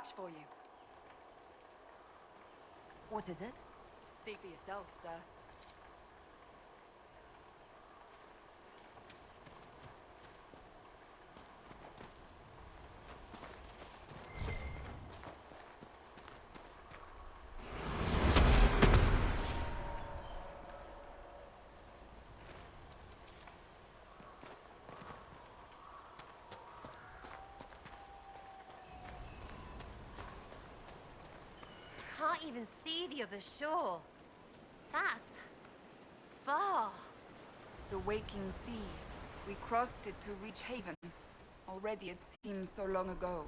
message for you. What is it? See for yourself, sir. Can't even see the other shore. That's far. The waking sea. We crossed it to reach haven. Already it seems so long ago.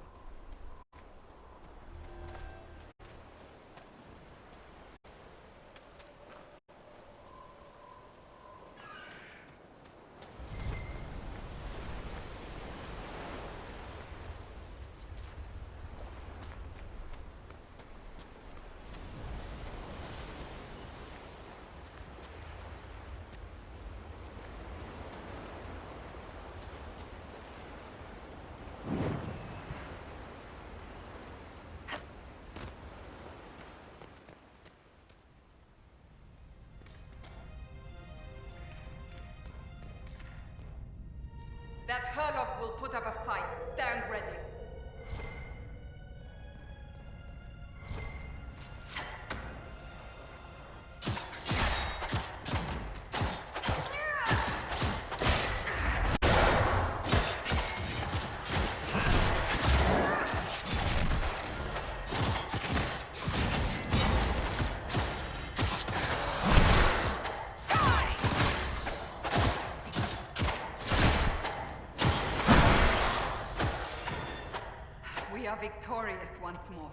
That Herlock will put up a fight. Stand ready. We are victorious once more.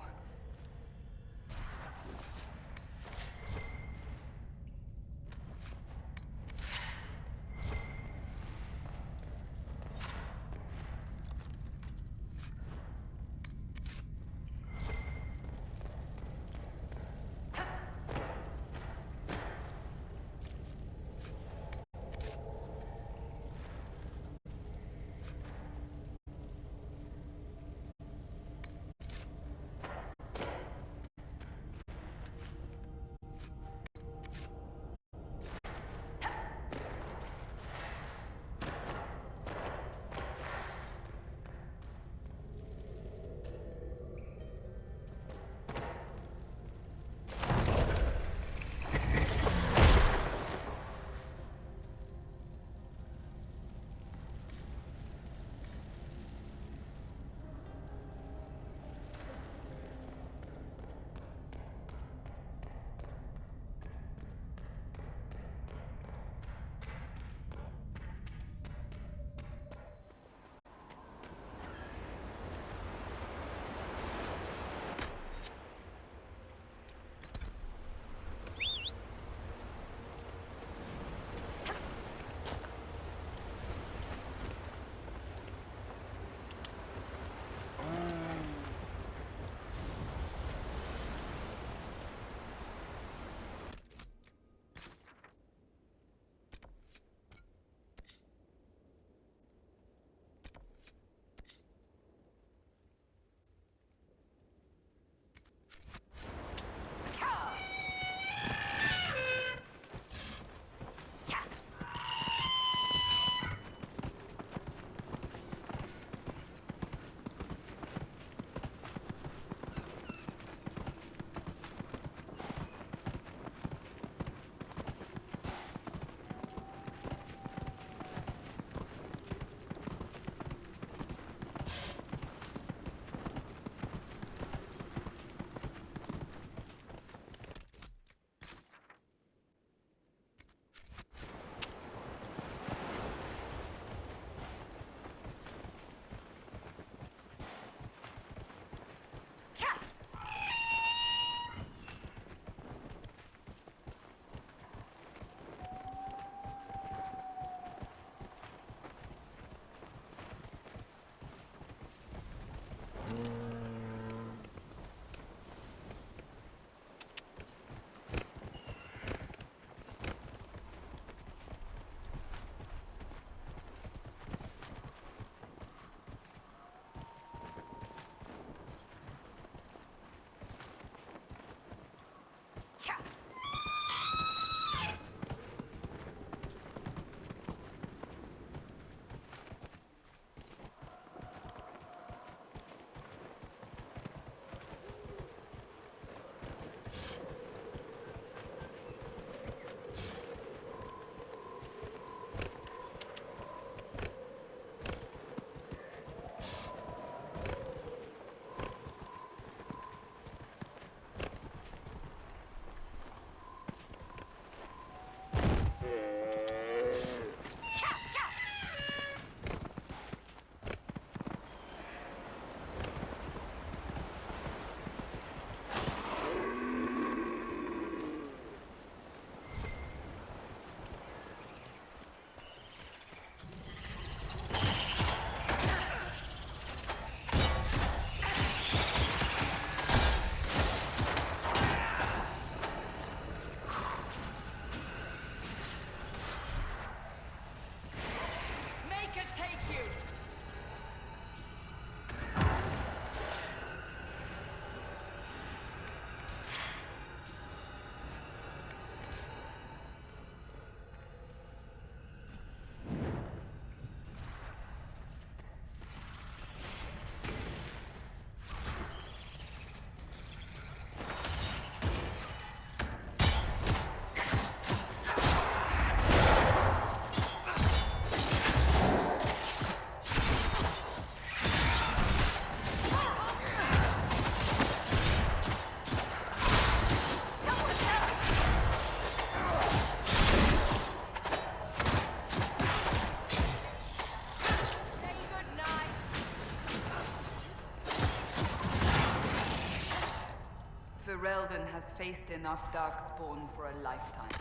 Ferelden has faced enough darkspawn for a lifetime.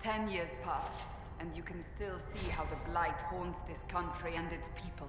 10 years pass, and you can still see how the Blight haunts this country and its people.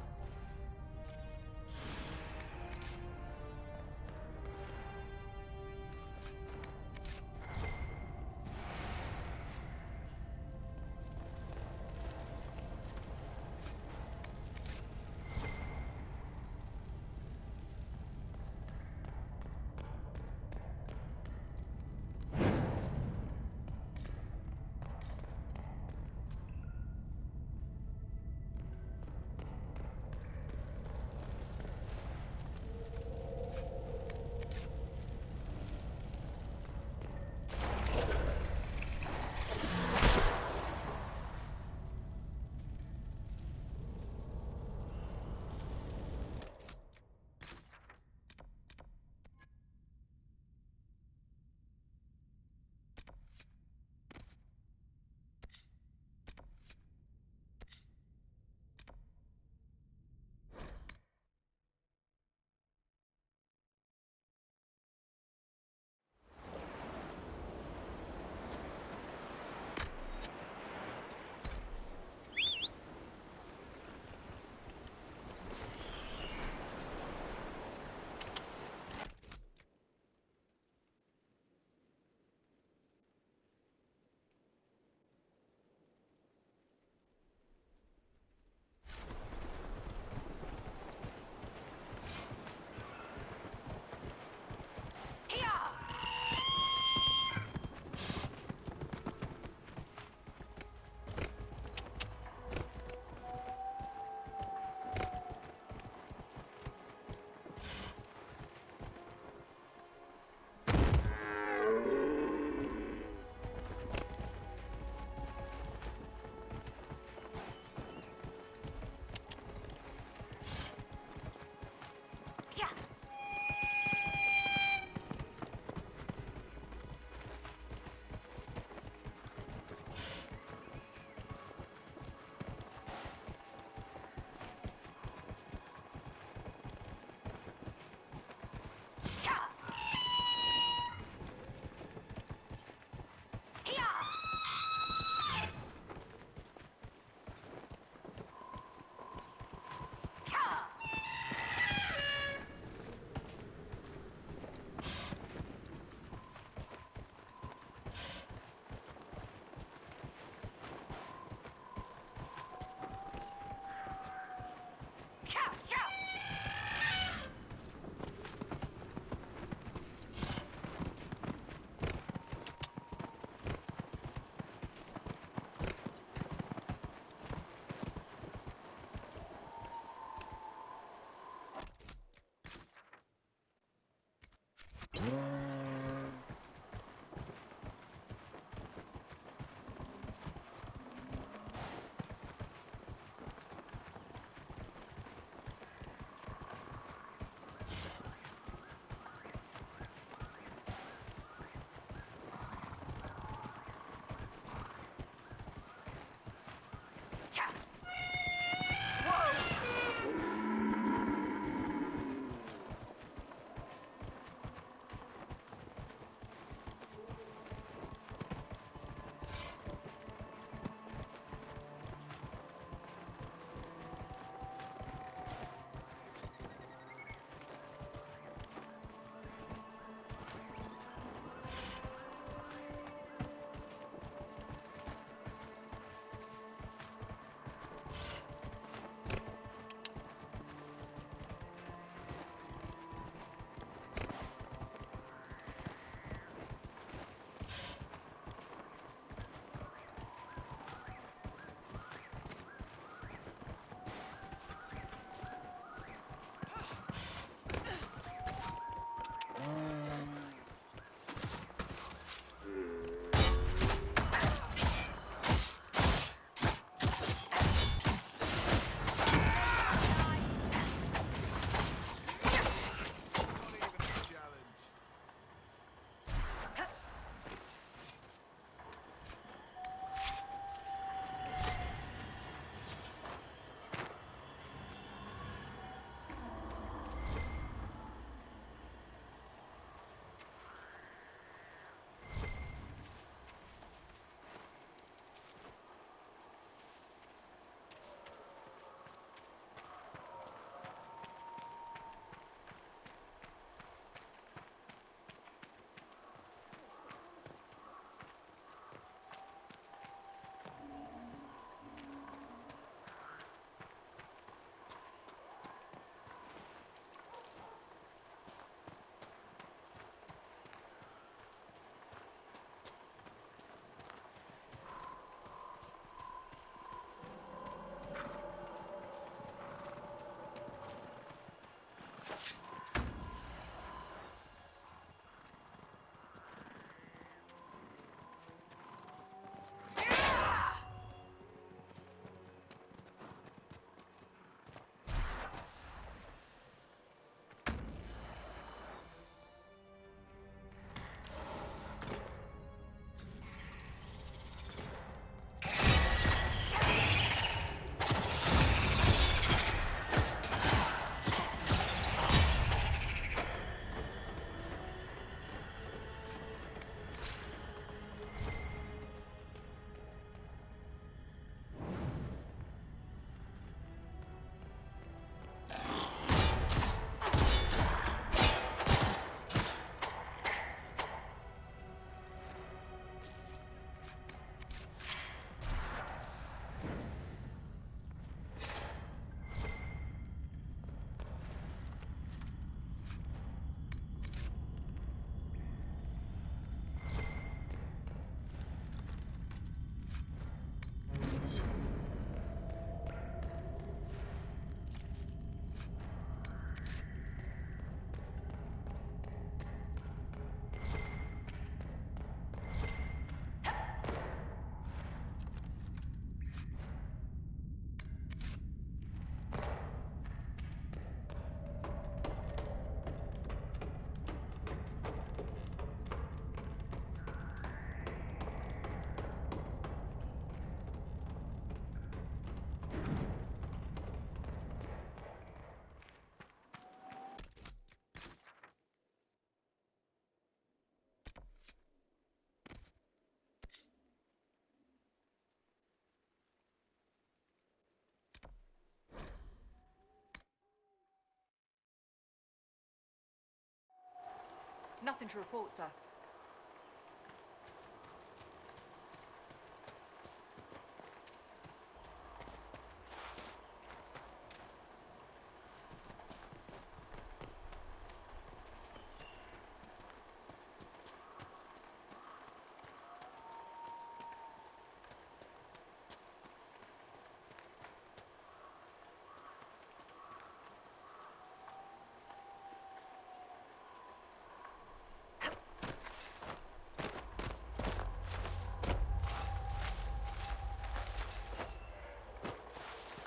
Nothing to report, sir.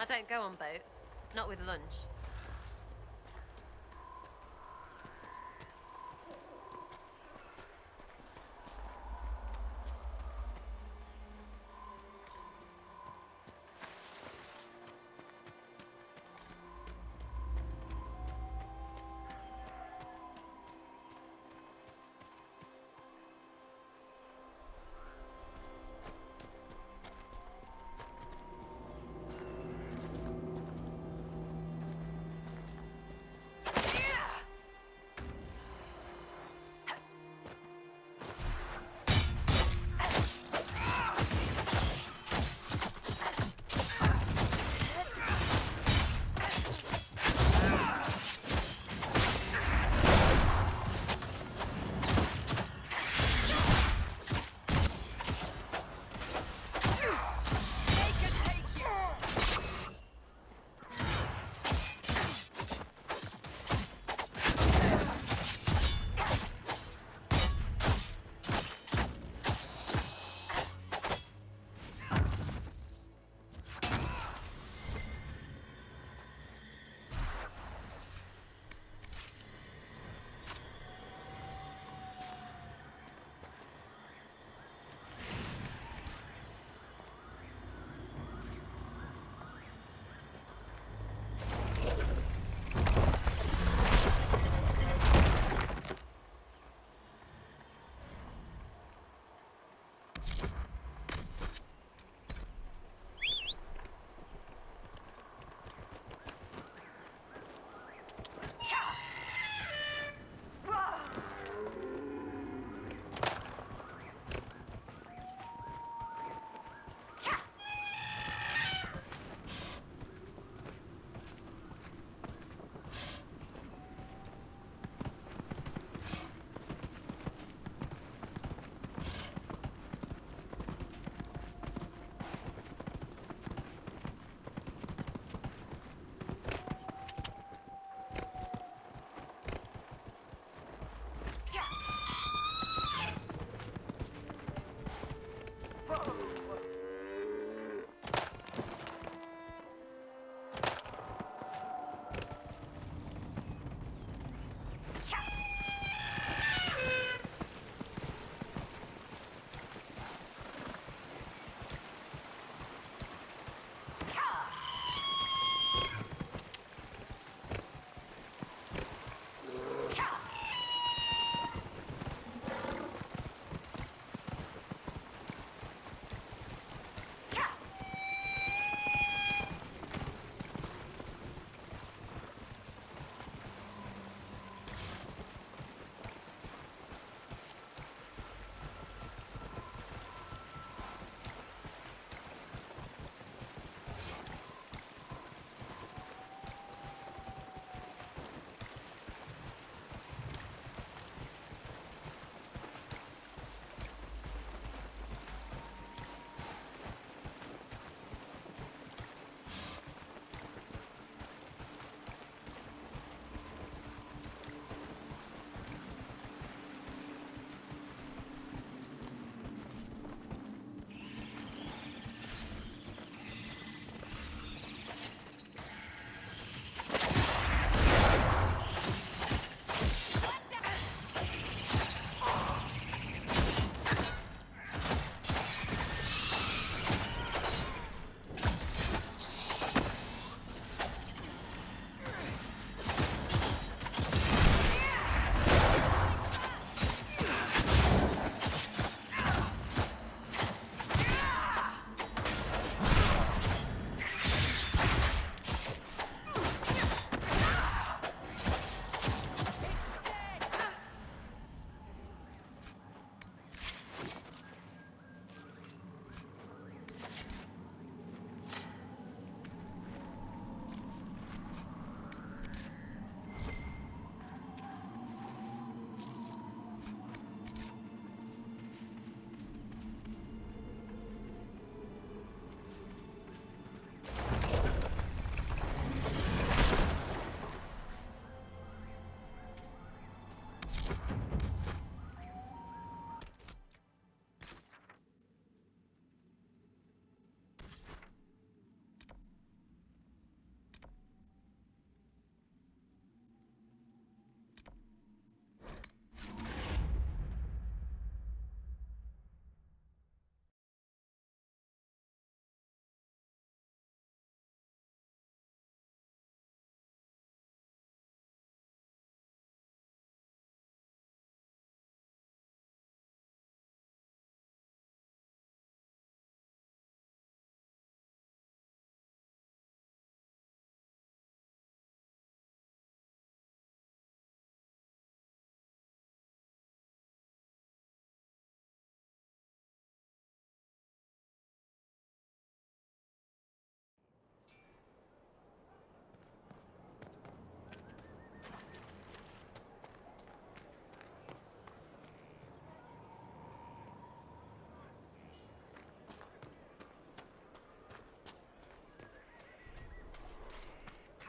I don't go on boats. Not with lunch.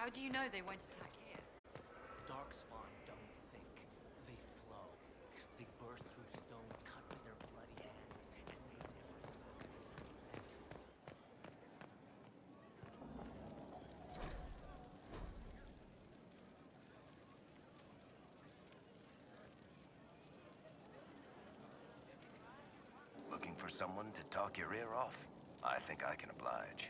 How do you know they won't attack here? Darkspawn don't think. They flow. They burst through stone cut with their bloody hands, and they never stop. Looking for someone to talk your ear off? I think I can oblige.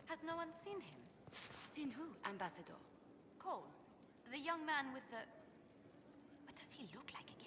Has no one seen him? Seen who, Ambassador? Cole. The young man with the... What does he look like again?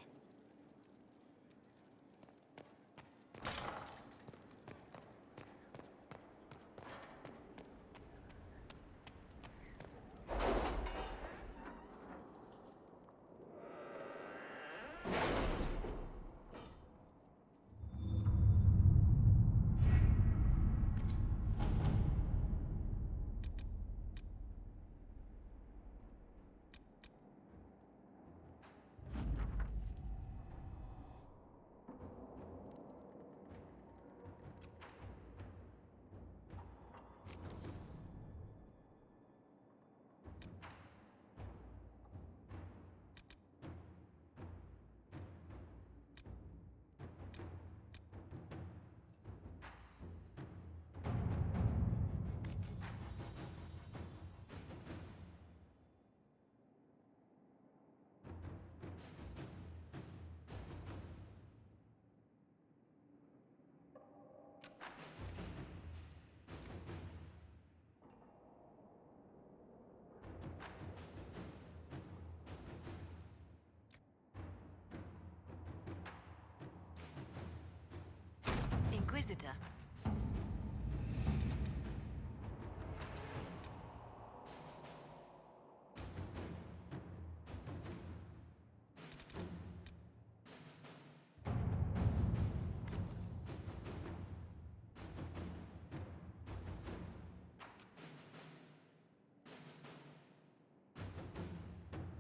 Inquisitor.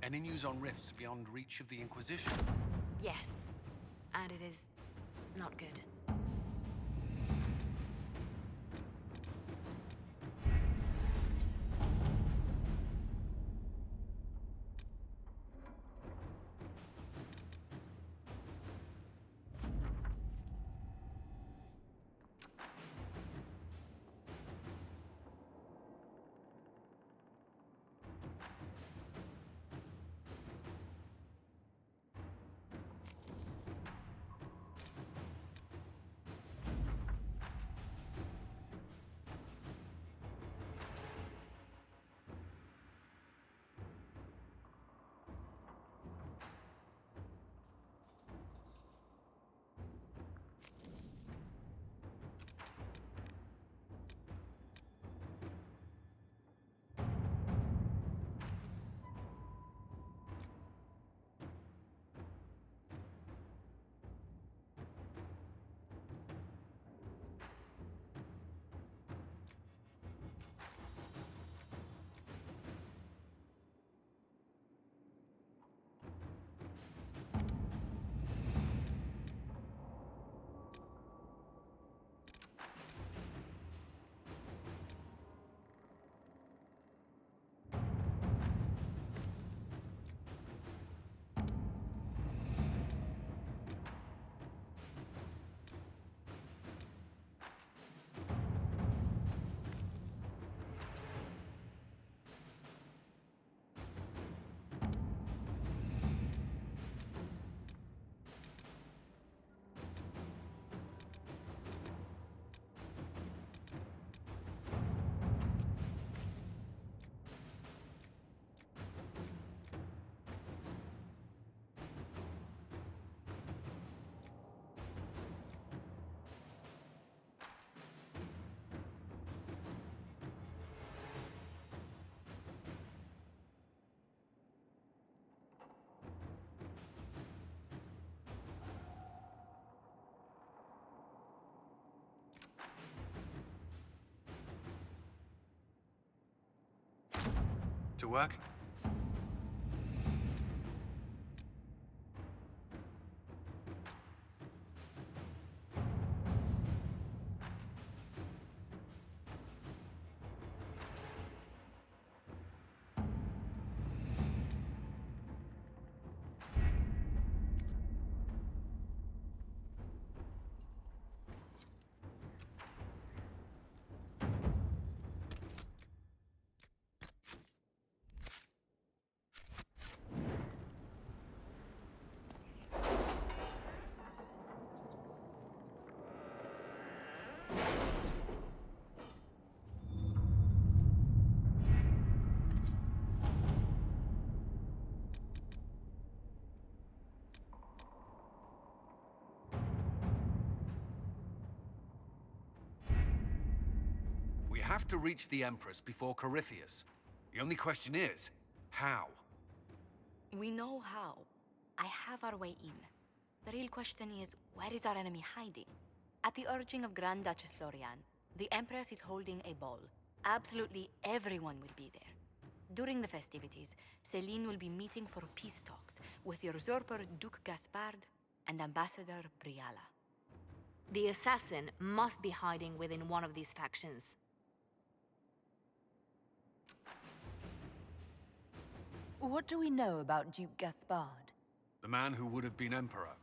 Any news on rifts beyond reach of the Inquisition? Yes. And it is not good. To work? We have to reach the Empress before Corypheus. The only question is, how? We know how. I have our way in. The real question is, where is our enemy hiding? At the urging of Grand Duchess Florian, the Empress is holding a ball. Absolutely everyone will be there. During the festivities, Celine will be meeting for peace talks with the usurper Duke Gaspard and Ambassador Briala. The assassin must be hiding within one of these factions. What do we know about Duke Gaspard? The man who would have been Emperor.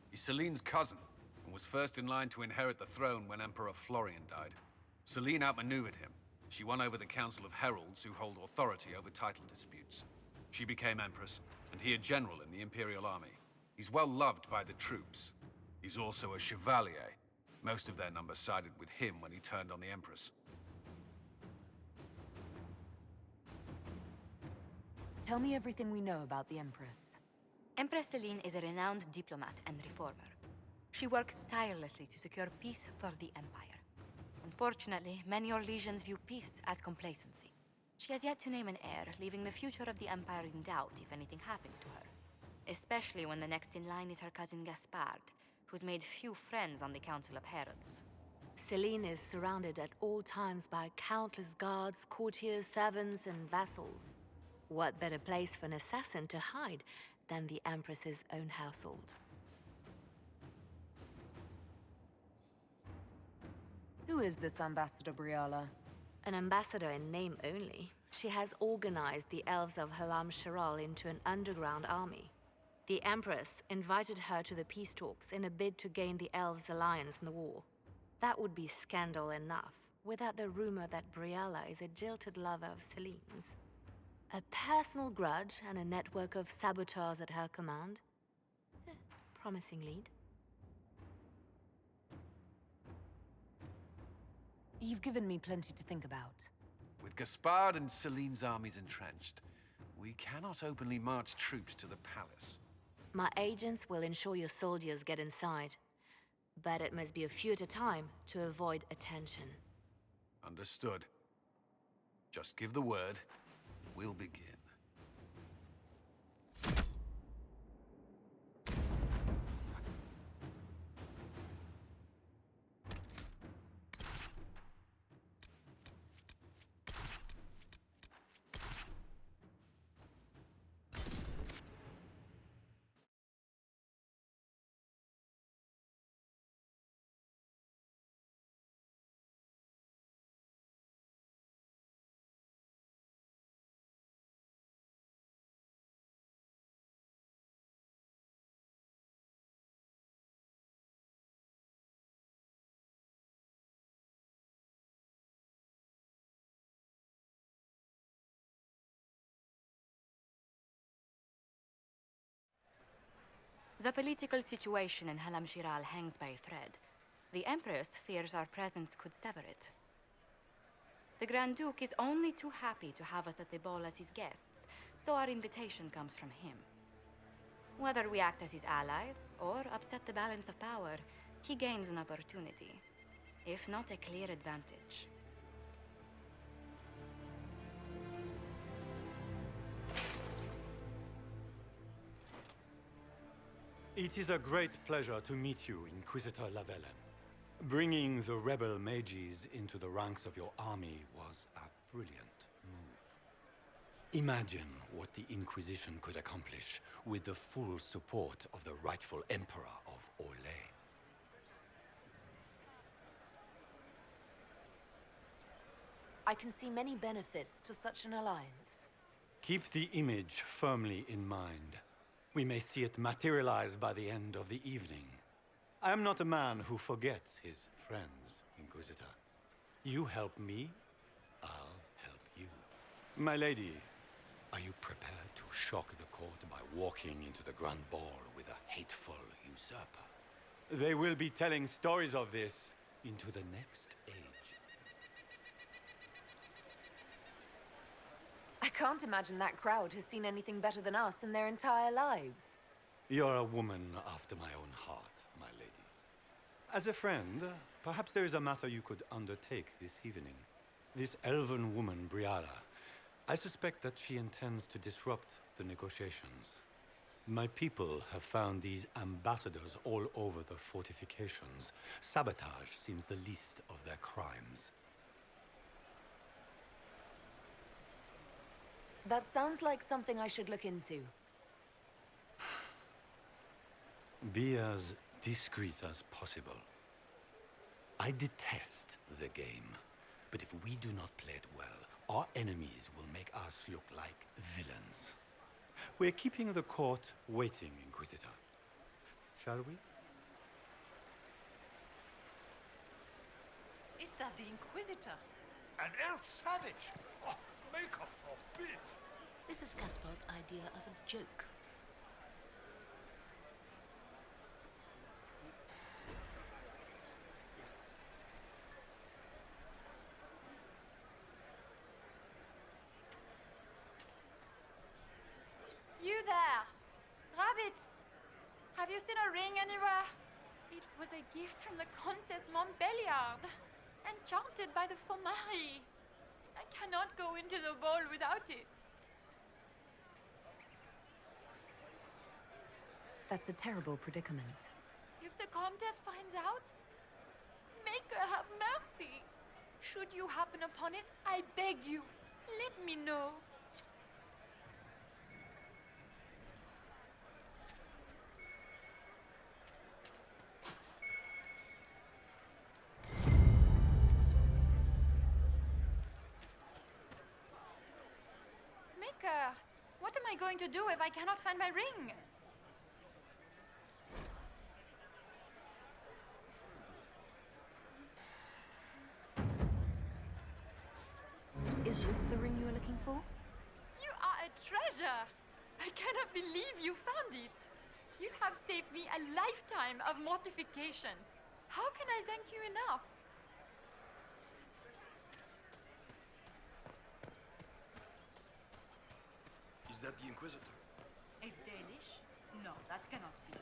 He's Celine's cousin, and was first in line to inherit the throne when Emperor Florian died. Celine outmaneuvered him. She won over the Council of Heralds, who hold authority over title disputes. She became Empress, and he a general in the Imperial Army. He's well loved by the troops. He's also a chevalier. Most of their number sided with him when he turned on the Empress. Tell me everything we know about the Empress. Empress Celine is a renowned diplomat and reformer. She works tirelessly to secure peace for the Empire. Unfortunately, many Orlesians view peace as complacency. She has yet to name an heir, leaving the future of the Empire in doubt if anything happens to her. Especially when the next in line is her cousin Gaspard, who's made few friends on the Council of Heralds. Celine is surrounded at all times by countless guards, courtiers, servants, and vassals. What better place for an assassin to hide than the Empress's own household? Who is this Ambassador Briala? An ambassador in name only. She has organized the elves of Halam Sharal into an underground army. The Empress invited her to the peace talks in a bid to gain the elves' alliance in the war. That would be scandal enough, without the rumor that Briala is a jilted lover of Celine's. A personal grudge and a network of saboteurs at her command. Promising lead. You've given me plenty to think about. With Gaspard and Celine's armies entrenched, we cannot openly march troops to the palace. My agents will ensure your soldiers get inside. But it must be a few at a time to avoid attention. Understood. Just give the word. We'll begin. The political situation in Halam Shiral hangs by a thread. The Empress fears our presence could sever it. The Grand Duke is only too happy to have us at the ball as his guests, so our invitation comes from him. Whether we act as his allies or upset the balance of power, he gains an opportunity, if not a clear advantage. It is a great pleasure to meet you, Inquisitor Lavellen. Bringing the rebel mages into the ranks of your army was a brilliant move. Imagine what the Inquisition could accomplish with the full support of the rightful Emperor of Orlais. I can see many benefits to such an alliance. Keep the image firmly in mind. We may see it materialize by the end of the evening. I am not a man who forgets his friends, Inquisitor. You help me, I'll help you. My lady, are you prepared to shock the court by walking into the Grand Ball with a hateful usurper? They will be telling stories of this into the next age. I can't imagine that crowd has seen anything better than us in their entire lives. You're a woman after my own heart, my lady. As a friend, perhaps there is a matter you could undertake this evening. This elven woman, Briala, I suspect that she intends to disrupt the negotiations. My people have found these ambassadors all over the fortifications. Sabotage seems the least of their crimes. That sounds like something I should look into. Be as discreet as possible. I detest the game, but if we do not play it well, our enemies will make us look like villains. We're keeping the court waiting, Inquisitor. Shall we? Is that the Inquisitor? An elf savage! Oh, make her forbid! This is Gaspard's idea of a joke. You there! Rabbit! Have you seen a ring anywhere? It was a gift from the Countess Montbelliard, enchanted by the Fomari. I cannot go into the ball without it. That's a terrible predicament. If the Countess finds out, make her have mercy. Should you happen upon it, I beg you, let me know. Maker, what am I going to do if I cannot find my ring? Is this the ring you were looking for? You are a treasure! I cannot believe you found it! You have saved me a lifetime of mortification. How can I thank you enough? Is that the Inquisitor? A Danish? No, that cannot be.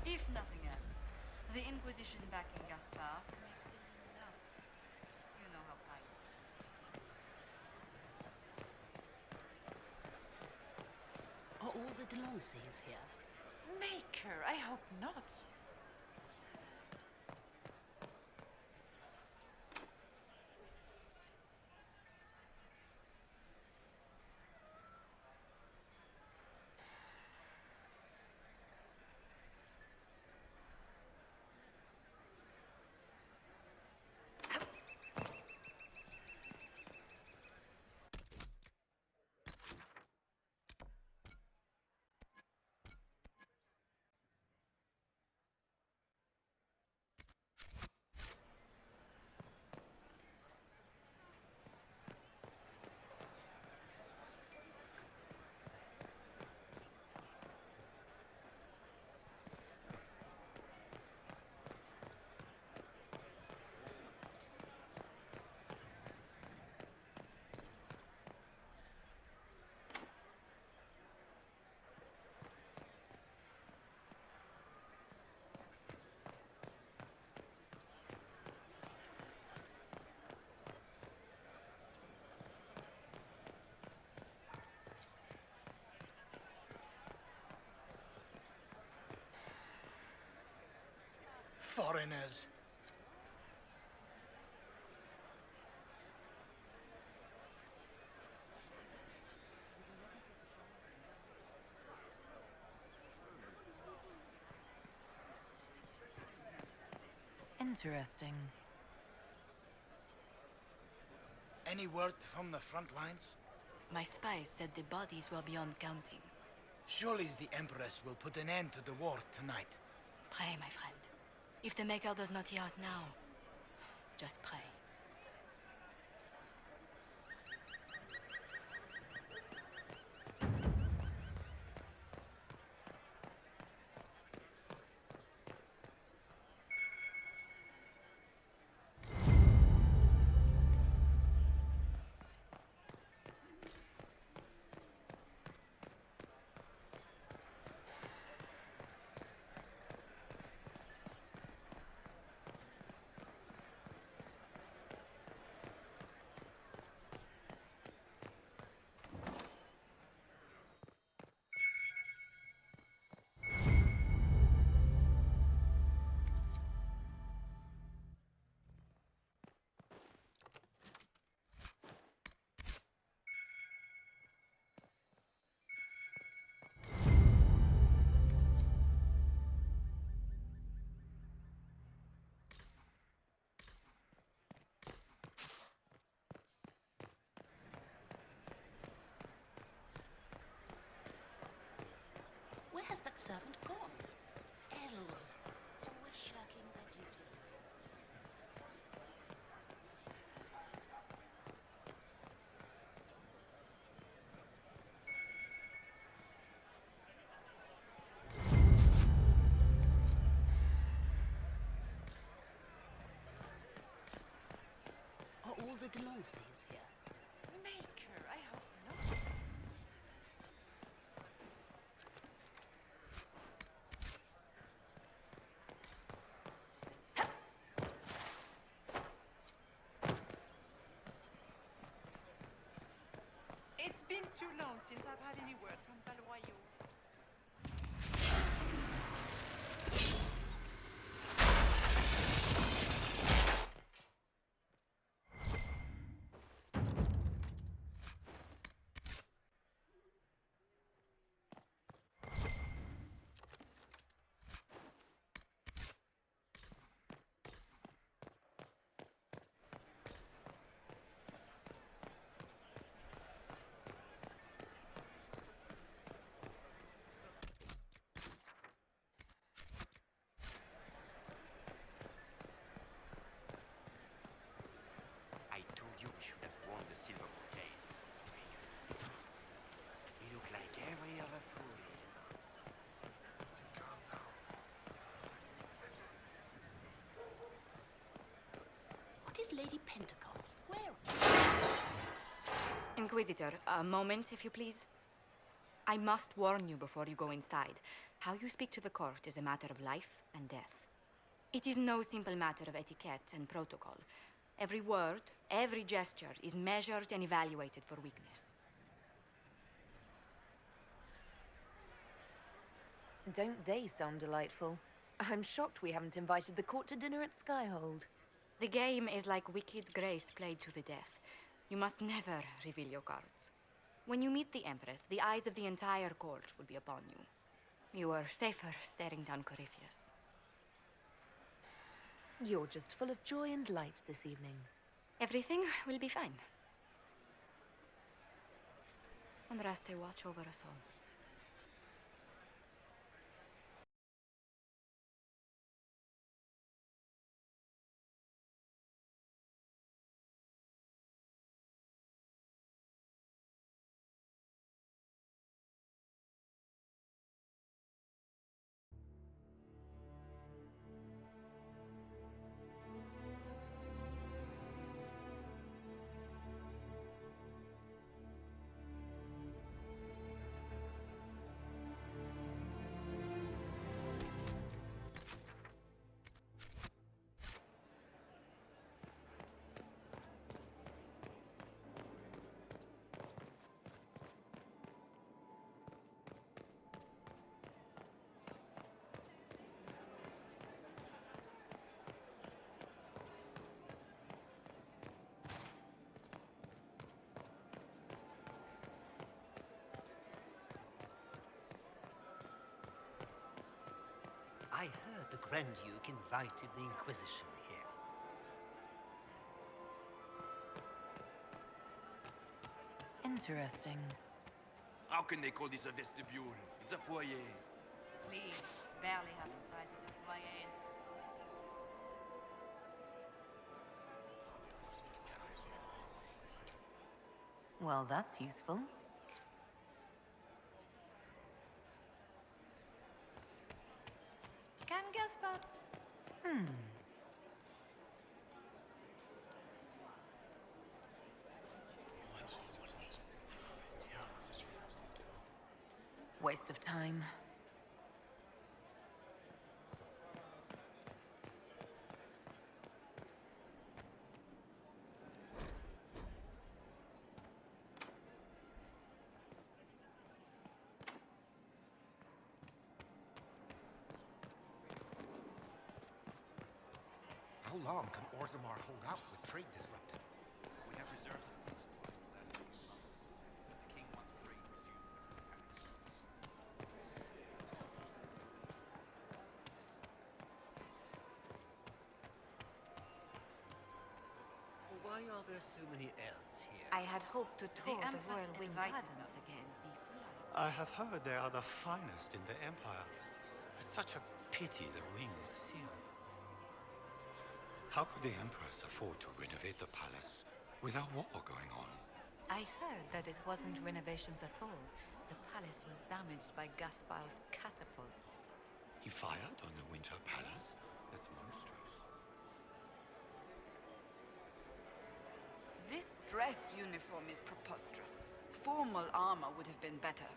If nothing else, the Inquisition backing Gaspard makes Celine nervous. You know how pride she is. Are all the Delancey's here? Maker, I hope not. Foreigners. Interesting. Any word from the front lines? My spies said the bodies were beyond counting. Surely the Empress will put an end to the war tonight. Pray, my friend. If the Maker does not hear us now, just pray. Where has that servant gone? Elves, always shirking their duties. Are all the Delancey's here? Maker, I hope not. It's been too long since I've had any word from Valoyaux. I told you we should have worn the silver bouquets. We look like every other fool here. Calm down. What is Lady Pentecost wearing? Inquisitor, a moment, if you please. I must warn you before you go inside. How you speak to the court is a matter of life and death. It is no simple matter of etiquette and protocol. Every word, every gesture is measured and evaluated for weakness. Don't they sound delightful? I'm shocked we haven't invited the court to dinner at Skyhold. The game is like wicked grace played to the death. You must never reveal your cards. When you meet the Empress, the eyes of the entire court will be upon you. You are safer staring down Corypheus. You're just full of joy and light this evening. Everything will be fine. Andraste, watch over us all. I heard the Grand Duke invited the Inquisition Interesting. How can they call this a vestibule? It's a foyer. Please, it's barely half the size of the foyer. Well, that's useful. Can Gaspard... Waste of time. How long can Orzammar hold out with trade disrupted? We have reserves of food supplies to that. The king wants trade resumed. Why are there so many elves here? I had hoped to tour the Empress royal wing invited gardens again. I have heard they are the finest in the Empire. It's such a pity the ring is sealed. How could the Empress afford to renovate the palace with a war going on? I heard that it wasn't renovations at all. The palace was damaged by Gaspard's catapults. He fired on the Winter Palace? That's monstrous. This dress uniform is preposterous. Formal armor would have been better.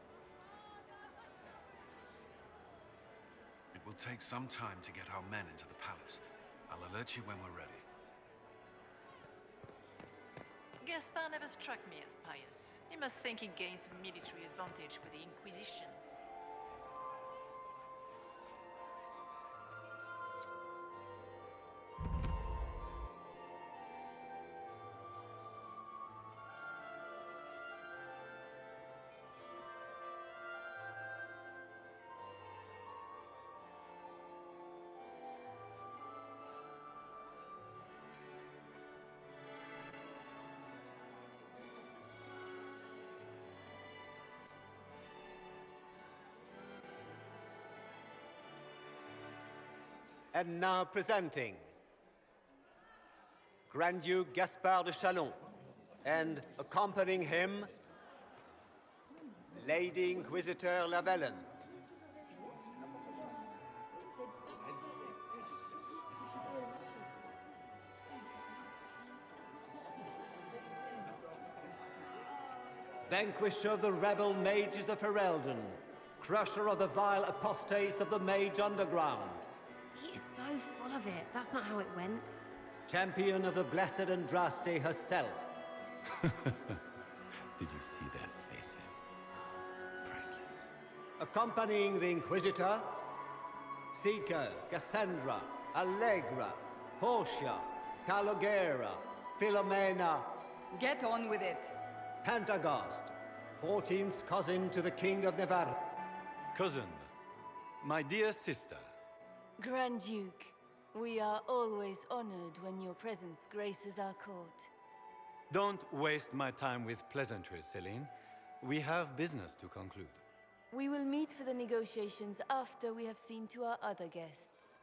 It will take some time to get our men into the palace. I'll alert you when we're ready. Gaspard never struck me as pious. He must think he gains a military advantage with the Inquisition. And now presenting Grand Duke Gaspard de Chalon, and accompanying him, Lady Inquisitor Lavellen. Vanquisher of the rebel mages of Ferelden, crusher of the vile apostates of the Mage Underground. He is so full of it. That's not how it went. Champion of the Blessed Andraste herself. Did you see their faces? Priceless. Accompanying the Inquisitor, Seeker, Cassandra, Allegra, Portia, Calogera, Philomena. Get on with it. Pantagast, 14th cousin to the King of Navarre. Cousin, my dear sister. Grand Duke, we are always honored when your presence graces our court. Don't waste my time with pleasantries, Celine. We have business to conclude. We will meet for the negotiations after we have seen to our other guests.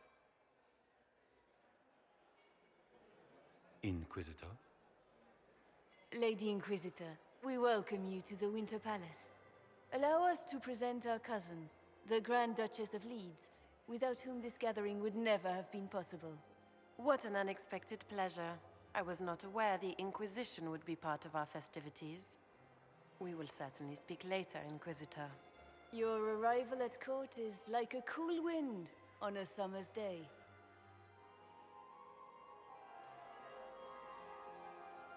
Inquisitor? Lady Inquisitor, we welcome you to the Winter Palace. Allow us to present our cousin, the Grand Duchess of Leeds, without whom this gathering would never have been possible. What an unexpected pleasure. I was not aware the Inquisition would be part of our festivities. We will certainly speak later, Inquisitor. Your arrival at court is like a cool wind on a summer's day.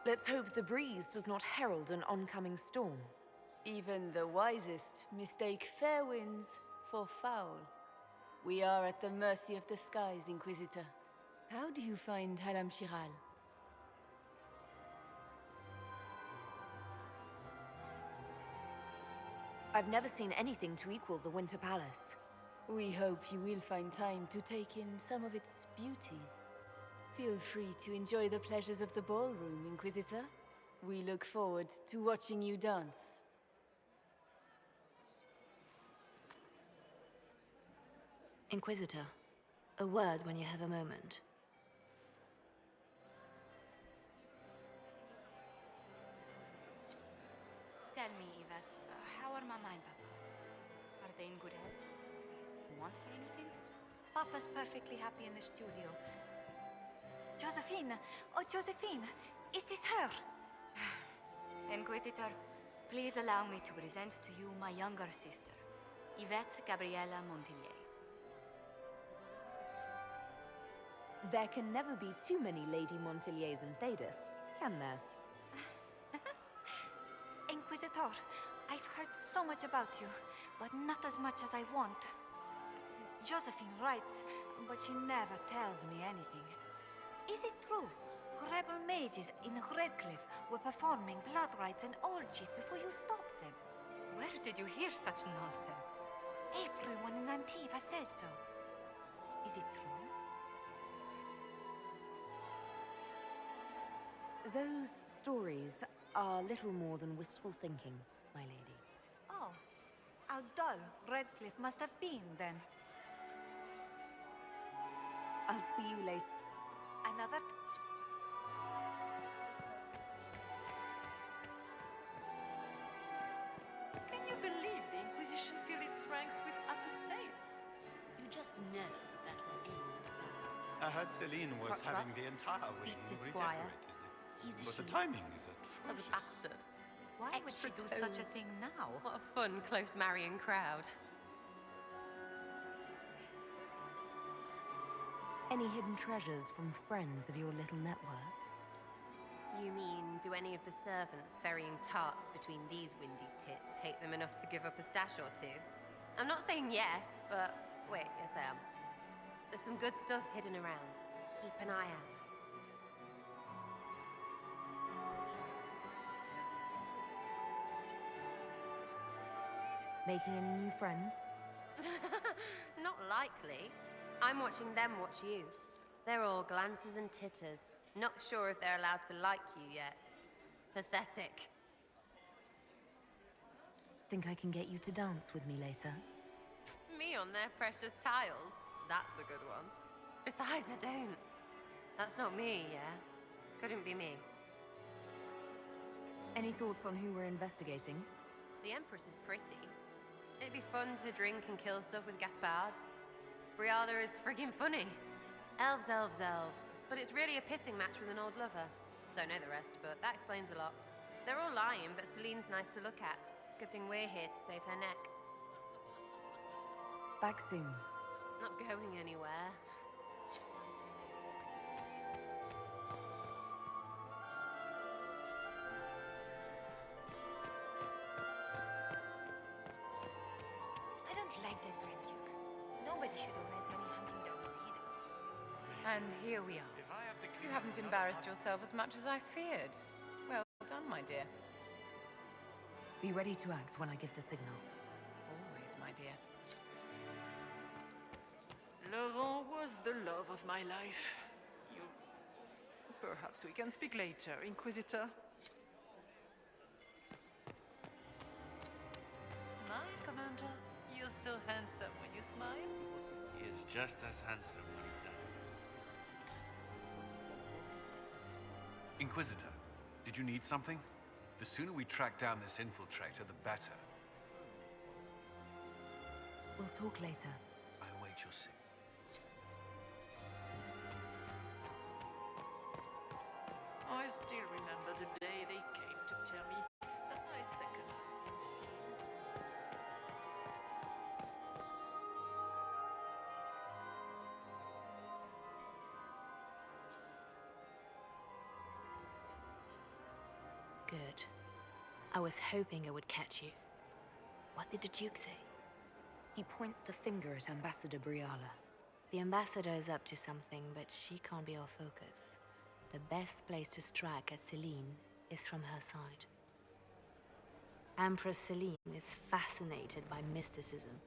Let's hope the breeze does not herald an oncoming storm. Even the wisest mistake fair winds for foul. We are at the mercy of the skies, Inquisitor. How do you find Halam Shiral? I've never seen anything to equal the Winter Palace. We hope you will find time to take in some of its beauties. Feel free to enjoy the pleasures of the ballroom, Inquisitor. We look forward to watching you dance. Inquisitor, a word when you have a moment. Tell me, Yvette, how are Mama and Papa? Are they in good health? Want for anything? Papa's perfectly happy in the studio. Josephine! Oh, Josephine! Is this her? Inquisitor, please allow me to present to you my younger sister, Yvette Gabriella Montillier. There can never be too many Lady Montilliers in Thedas, can there? Inquisitor, I've heard so much about you, but not as much as I want. Josephine writes, but she never tells me anything. Is it true? Rebel mages in Redcliffe were performing blood rites and orgies before you stopped them. Where did you hear such nonsense? Everyone in Antiva says so. Is it true? Those stories are little more than wistful thinking, my lady. Oh, how dull Redcliffe must have been then. I'll see you later. Another... Can you believe the Inquisition fill its ranks with apostates? You just know that will end. I heard Celine was Crotch having up. the entire wing Beats his squire. redecorated. He's a But the she. timing is As a atrocious. bastard. Why would she do such a thing now? What a fun, close marrying crowd. Any hidden treasures from friends of your little network? You mean, do any of the servants ferrying tarts between these windy tits hate them enough to give up a stash or two? I'm not saying yes, but wait, yes I am. There's some good stuff hidden around. Keep an eye out. Making any new friends? Not likely. I'm watching them watch you. They're all glances and titters. Not sure if they're allowed to like you yet. Pathetic. Think I can get you to dance with me later? Me on their precious tiles. That's a good one. Besides, I don't. That's not me, yeah? Couldn't be me. Any thoughts on who we're investigating? The Empress is pretty. It'd be fun to drink and kill stuff with Gaspard. Briala is friggin' funny. Elves, elves, elves. But it's really a pissing match with an old lover. Don't know the rest, but that explains a lot. They're all lying, but Celine's nice to look at. Good thing we're here to save her neck. Back soon. Not going anywhere. I don't like that Grand Duke. Nobody should own as many hunting dogs as he does. And here we are. You haven't embarrassed yourself as much as I feared. Well done, my dear. Be ready to act when I give the signal. Always, my dear. Laurent was the love of my life. You... Perhaps we can speak later, Inquisitor. Smile, Commander. You're so handsome when you smile. He is just as handsome when he doesn't. Inquisitor, did you need something? The sooner we track down this infiltrator, the better. We'll talk later. I await your signal. I still remember the day they came to tell me that my second husband... Good. I was hoping I would catch you. What did the Duke say? He points the finger at Ambassador Briala. The ambassador is up to something, but she can't be our focus. The best place to strike at Celine is from her side. Empress Celine is fascinated by mysticism,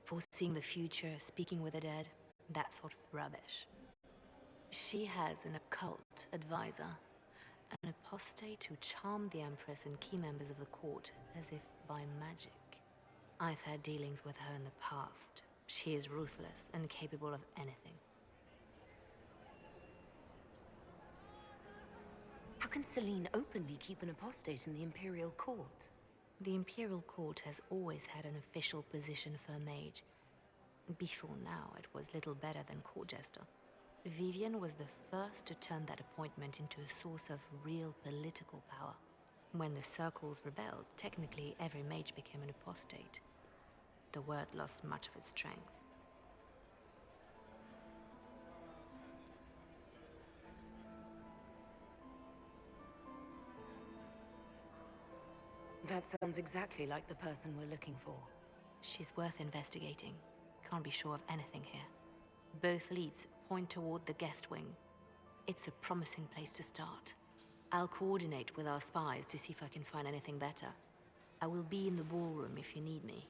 foreseeing the future, speaking with the dead, that sort of rubbish. She has an occult advisor, An apostate who charmed the Empress and key members of the court as if by magic. I've had dealings with her in the past. She is ruthless and capable of anything. How can Celine openly keep an apostate in the Imperial Court? The Imperial Court has always had an official position for a mage. Before now, it was little better than court jester. Vivian was the first to turn that appointment into a source of real political power. When the circles rebelled, technically every mage became an apostate. The word lost much of its strength. That sounds exactly like the person we're looking for. She's worth investigating. Can't be sure of anything here. Both leads point toward the guest wing. It's a promising place to start. I'll coordinate with our spies to see if I can find anything better. I will be in the ballroom if you need me.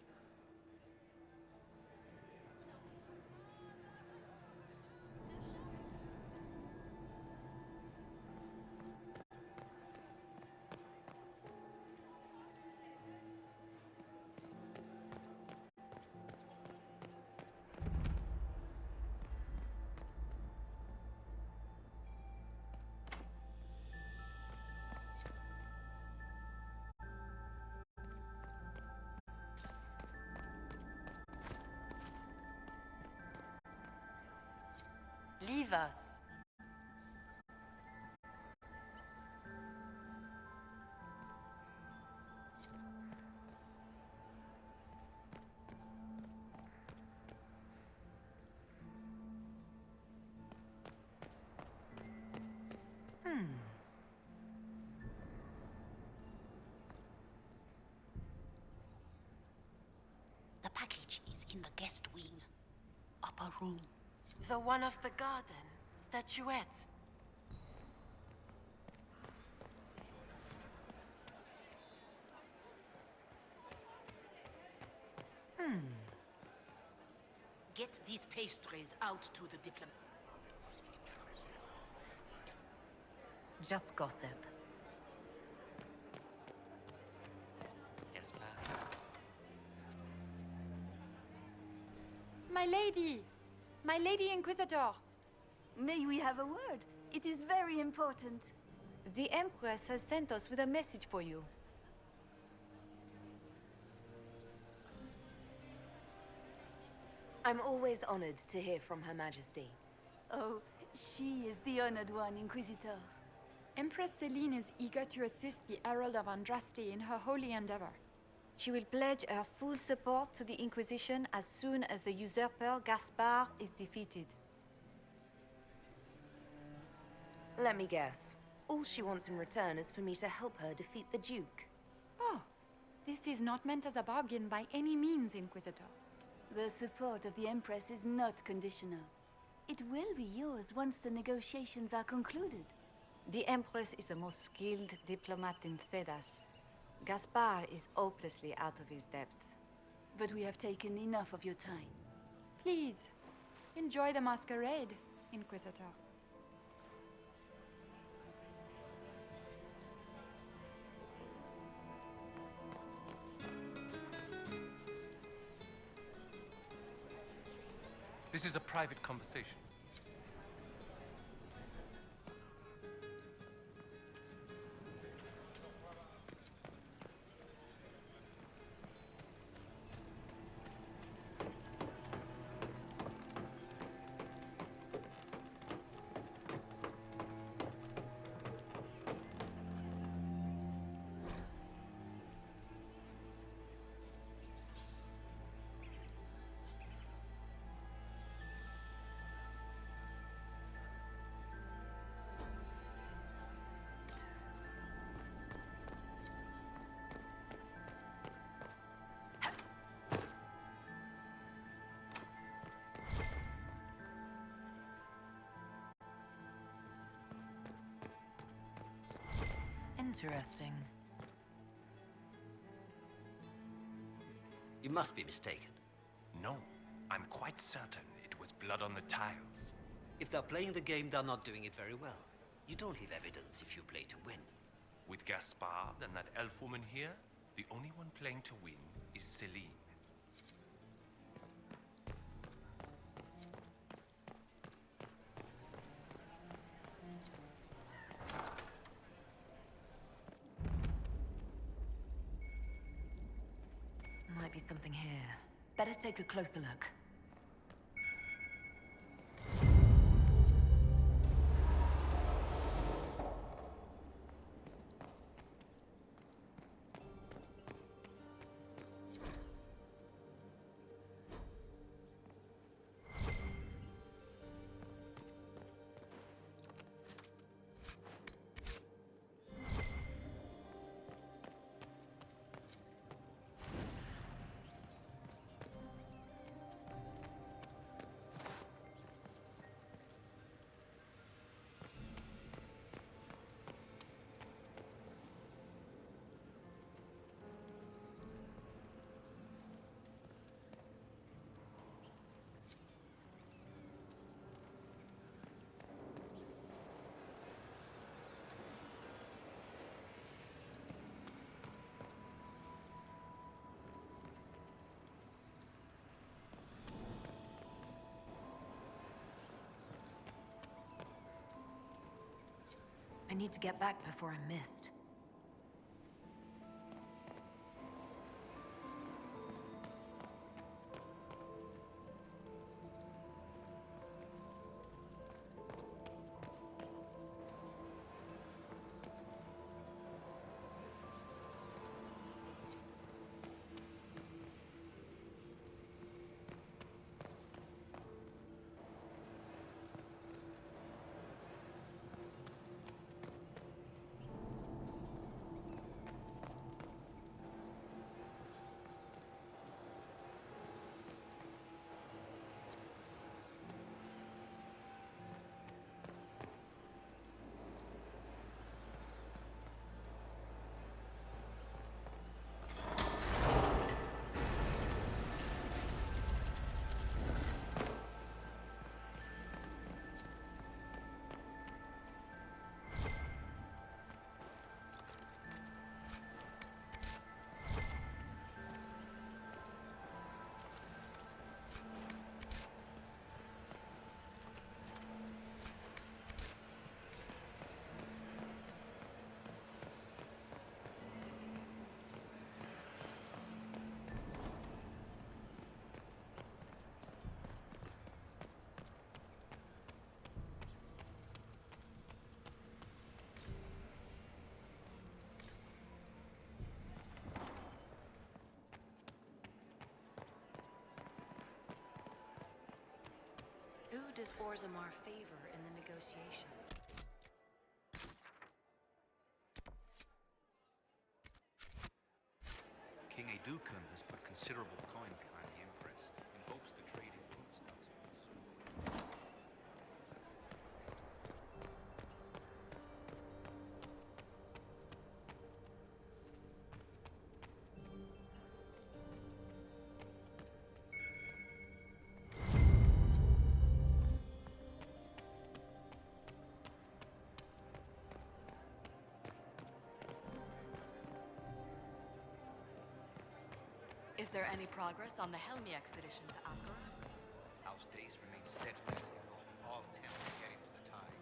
Leave us. The package is in the guest wing. Upper room. The one of the garden. Statuette. Get these pastries out to the diplomat. Just gossip. Yes, ma'am. My lady! My lady Inquisitor! May we have a word? It is very important. The Empress has sent us with a message for you. I'm always honored to hear from Her Majesty. Oh, she is the honored one, Inquisitor. Empress Celine is eager to assist the Herald of Andraste in her holy endeavor. She will pledge her full support to the Inquisition as soon as the usurper Gaspard is defeated. Let me guess. All she wants in return is for me to help her defeat the Duke. Oh, this is not meant as a bargain by any means, Inquisitor. The support of the Empress is not conditional. It will be yours once the negotiations are concluded. The Empress is the most skilled diplomat in Thedas. Gaspard is hopelessly out of his depth. But we have taken enough of your time. Please, enjoy the masquerade, Inquisitor. This is a private conversation. Interesting. You must be mistaken. No, I'm quite certain it was blood on the tiles. If they're playing the game, they're not doing it very well. You don't leave evidence if you play to win. With Gaspard and that elf woman here, the only one playing to win is Celine. Might be something here. Better take a closer look. I need to get back before I'm missed. Who does Orzammar favor in the negotiations? King Edukan has put considerable coin behind the Empress in hopes the trade in foodstuffs will be soon. Is there any progress on the Helmi expedition to Angkor? House Dace remains steadfast in all attempts to get into the tide.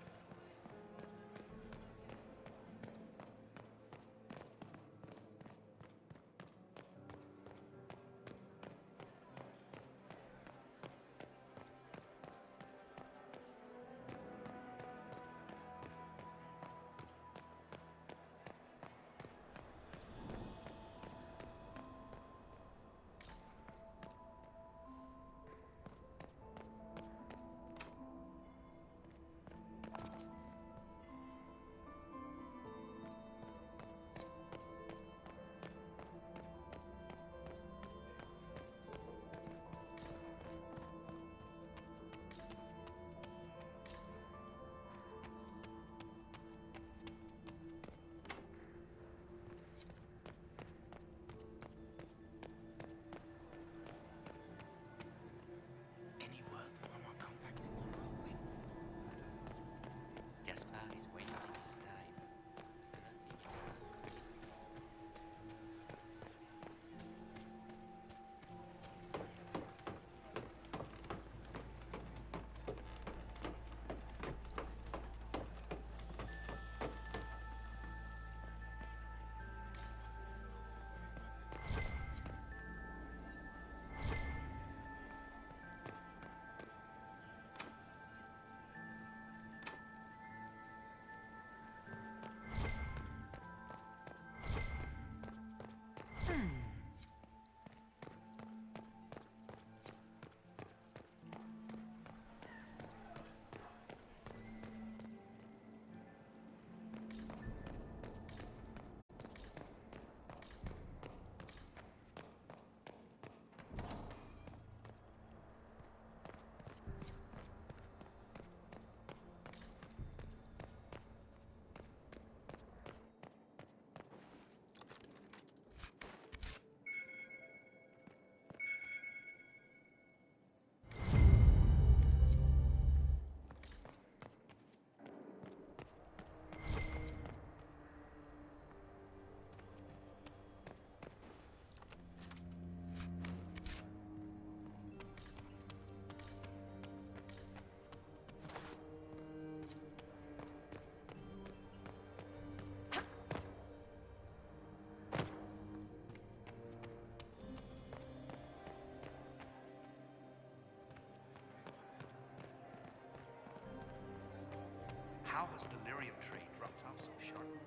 How has delirium trade dropped off so sharply?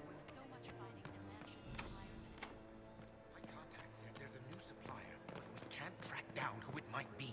With so much fighting, demand should be higher than ever. My contact said there's a new supplier, but we can't track down who it might be.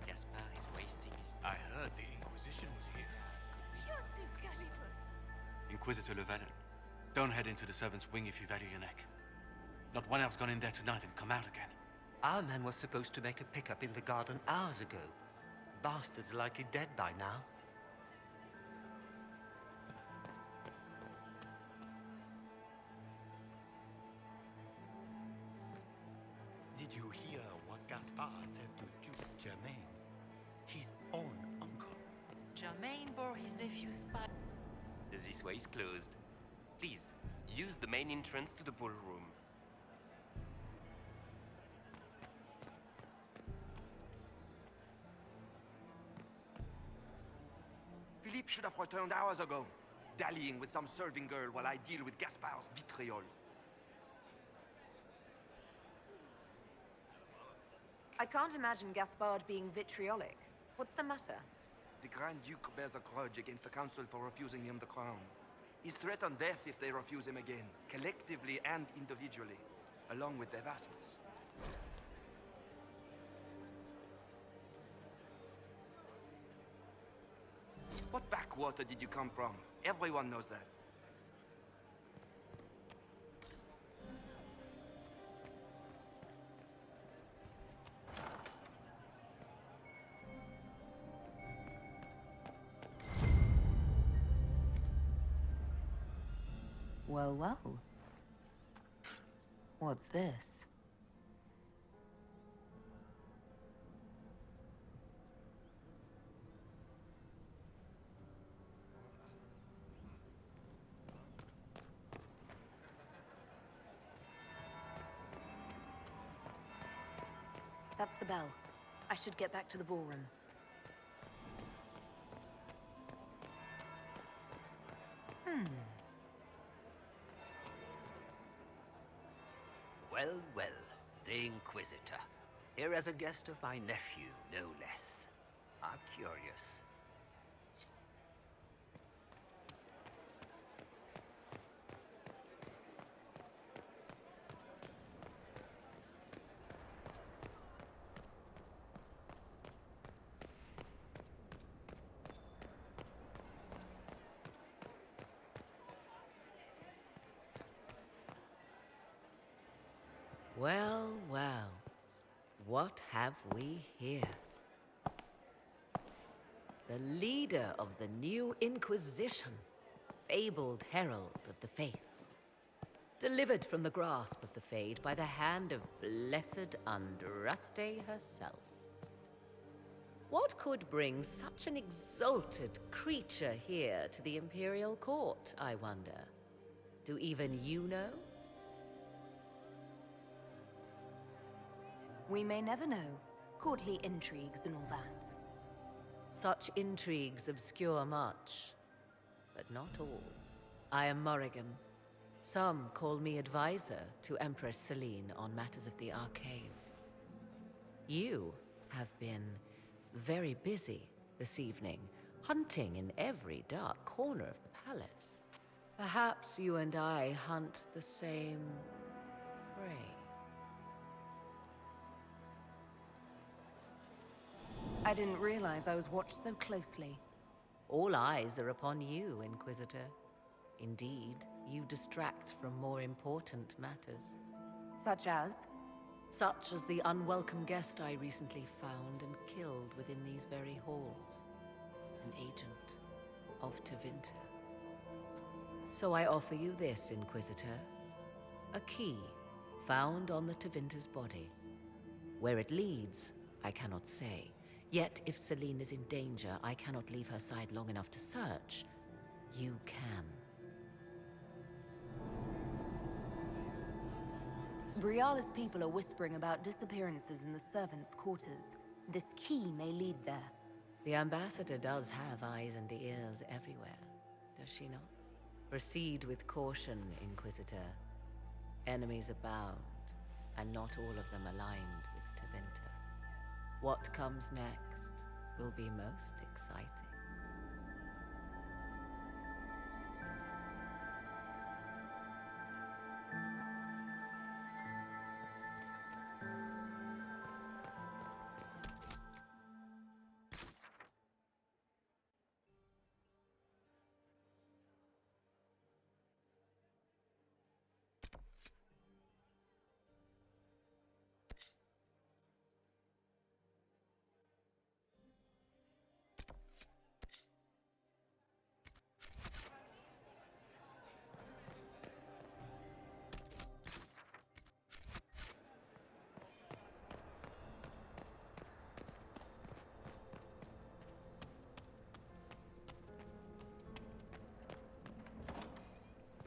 Gaspard is wasting his time. I heard the Inquisition was here. You're too gullible. Inquisitor Llewellyn, don't head into the servants' wing if you value your neck. Not one else gone in there tonight and come out again. Our man was supposed to make a pickup in the garden hours ago. Bastard's likely dead by now. Did you hear what Gaspard said to Duke Germain? His own uncle. Germain bore his nephew's spy. This way is closed. Please, use the main entrance to the ballroom. Philippe should have returned hours ago, dallying with some serving girl while I deal with Gaspard's vitriol. I can't imagine Gaspard being vitriolic. What's the matter? The Grand Duke bears a grudge against the Council for refusing him the crown. He's threatened death if they refuse him again, collectively and individually, along with their vassals. What backwater did you come from? Everyone knows that. Well, well. What's this? That's the bell. I should get back to the ballroom. Well, well, the Inquisitor. Here as a guest of my nephew, no less. How curious. Well, well. What have we here? The leader of the new Inquisition, fabled herald of the faith. Delivered from the grasp of the Fade by the hand of blessed Andraste herself. What could bring such an exalted creature here to the Imperial Court, I wonder? Do even you know? We may never know. Courtly intrigues and all that. Such intrigues obscure much, but not all. I am Morrigan. Some call me advisor to Empress Celine on matters of the Arcane. You have been very busy this evening, hunting in every dark corner of the palace. Perhaps you and I hunt the same prey. I didn't realize I was watched so closely. All eyes are upon you, Inquisitor. Indeed, you distract from more important matters. Such as? Such as the unwelcome guest I recently found and killed within these very halls. An agent of Tevinter. So I offer you this, Inquisitor. A key found on the Tevinter's body. Where it leads, I cannot say. Yet if Celine is in danger, I cannot leave her side long enough to search. You can. Briala's people are whispering about disappearances in the servants' quarters. This key may lead there. The ambassador does have eyes and ears everywhere, does she not? Proceed with caution, Inquisitor. Enemies abound, and not all of them aligned with Tevinter. What comes next will be most exciting.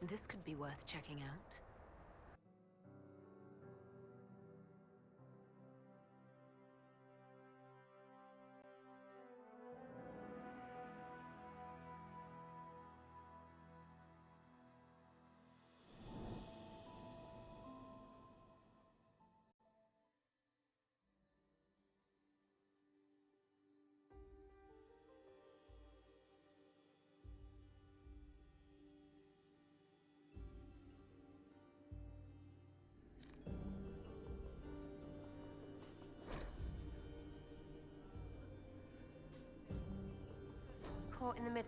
This could be worth checking out. Caught in the mid.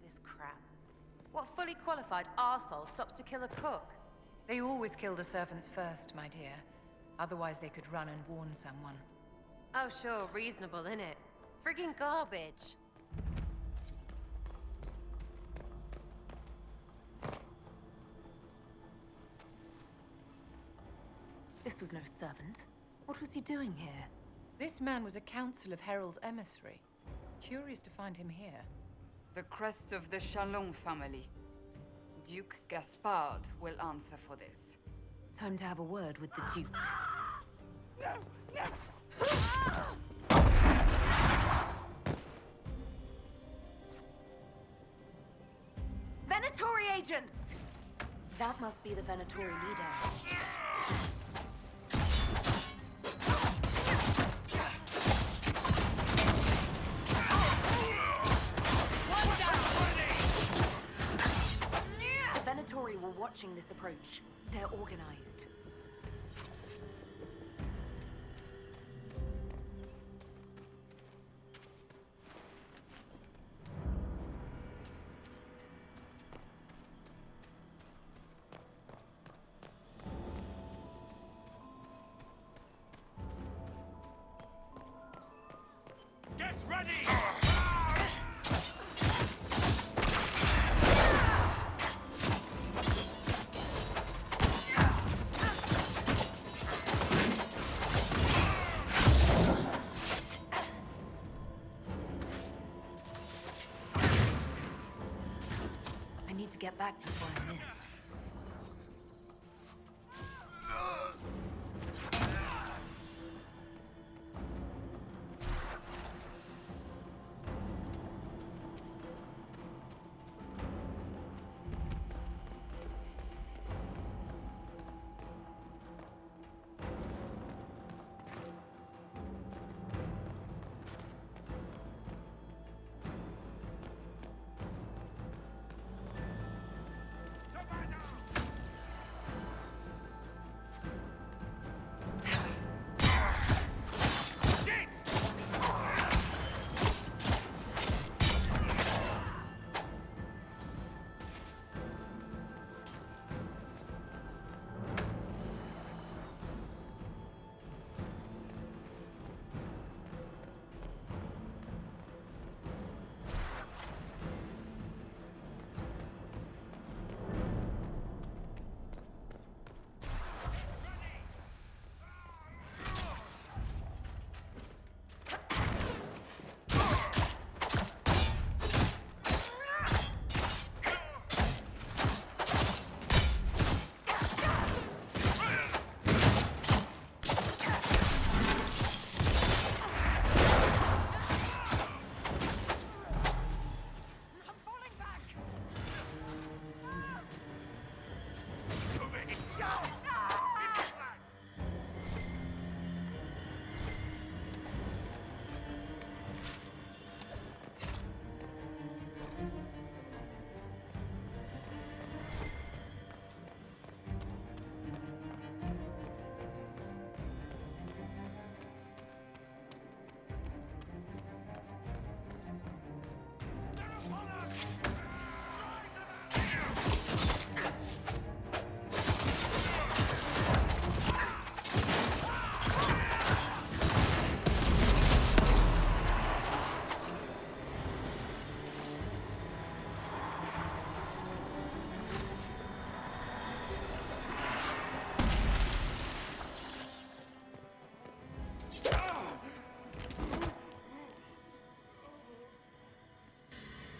This crap. What fully qualified arsehole stops to kill a cook? They always kill the servants first, my dear. Otherwise they could run and warn someone. Oh sure, reasonable, innit? Friggin' garbage. This was no servant. What was he doing here? This man was a council of Herald's emissary. Curious to find him here. The crest of the Chalon family. Duke Gaspard will answer for this. Time to have a word with the Duke. No! No! Venatori agents! That must be the Venatori leader. The Venatori were watching this approach. They're organized. I need to get back before I missed.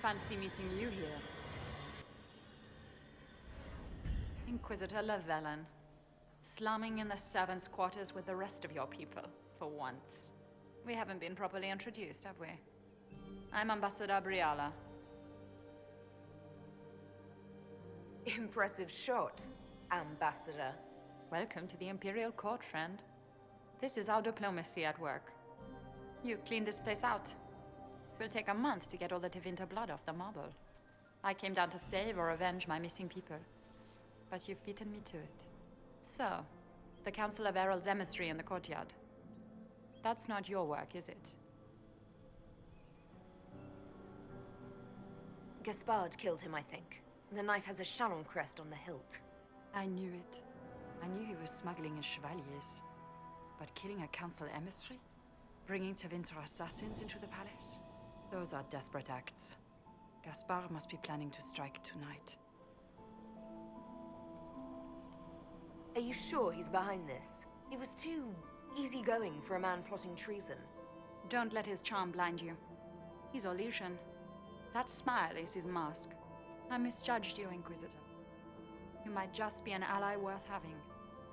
Fancy meeting you here. Inquisitor Llewellyn. Slumming in the servants' quarters with the rest of your people, for once. We haven't been properly introduced, have we? I'm Ambassador Briala. Impressive shot, Ambassador. Welcome to the Imperial Court, friend. This is our diplomacy at work. You cleaned this place out. It will take a month to get all the Tevinter blood off the marble. I came down to save or avenge my missing people. But you've beaten me to it. So, the Council of Herald's emissary in the courtyard. That's not your work, is it? Gaspard killed him, I think. The knife has a Chalon crest on the hilt. I knew it. I knew he was smuggling his chevaliers. But killing a council emissary? Bringing Tevinter assassins into the palace? Those are desperate acts. Gaspard must be planning to strike tonight. Are you sure he's behind this? He was too easygoing for a man plotting treason. Don't let his charm blind you. He's Orlesian. That smile is his mask. I misjudged you, Inquisitor. You might just be an ally worth having.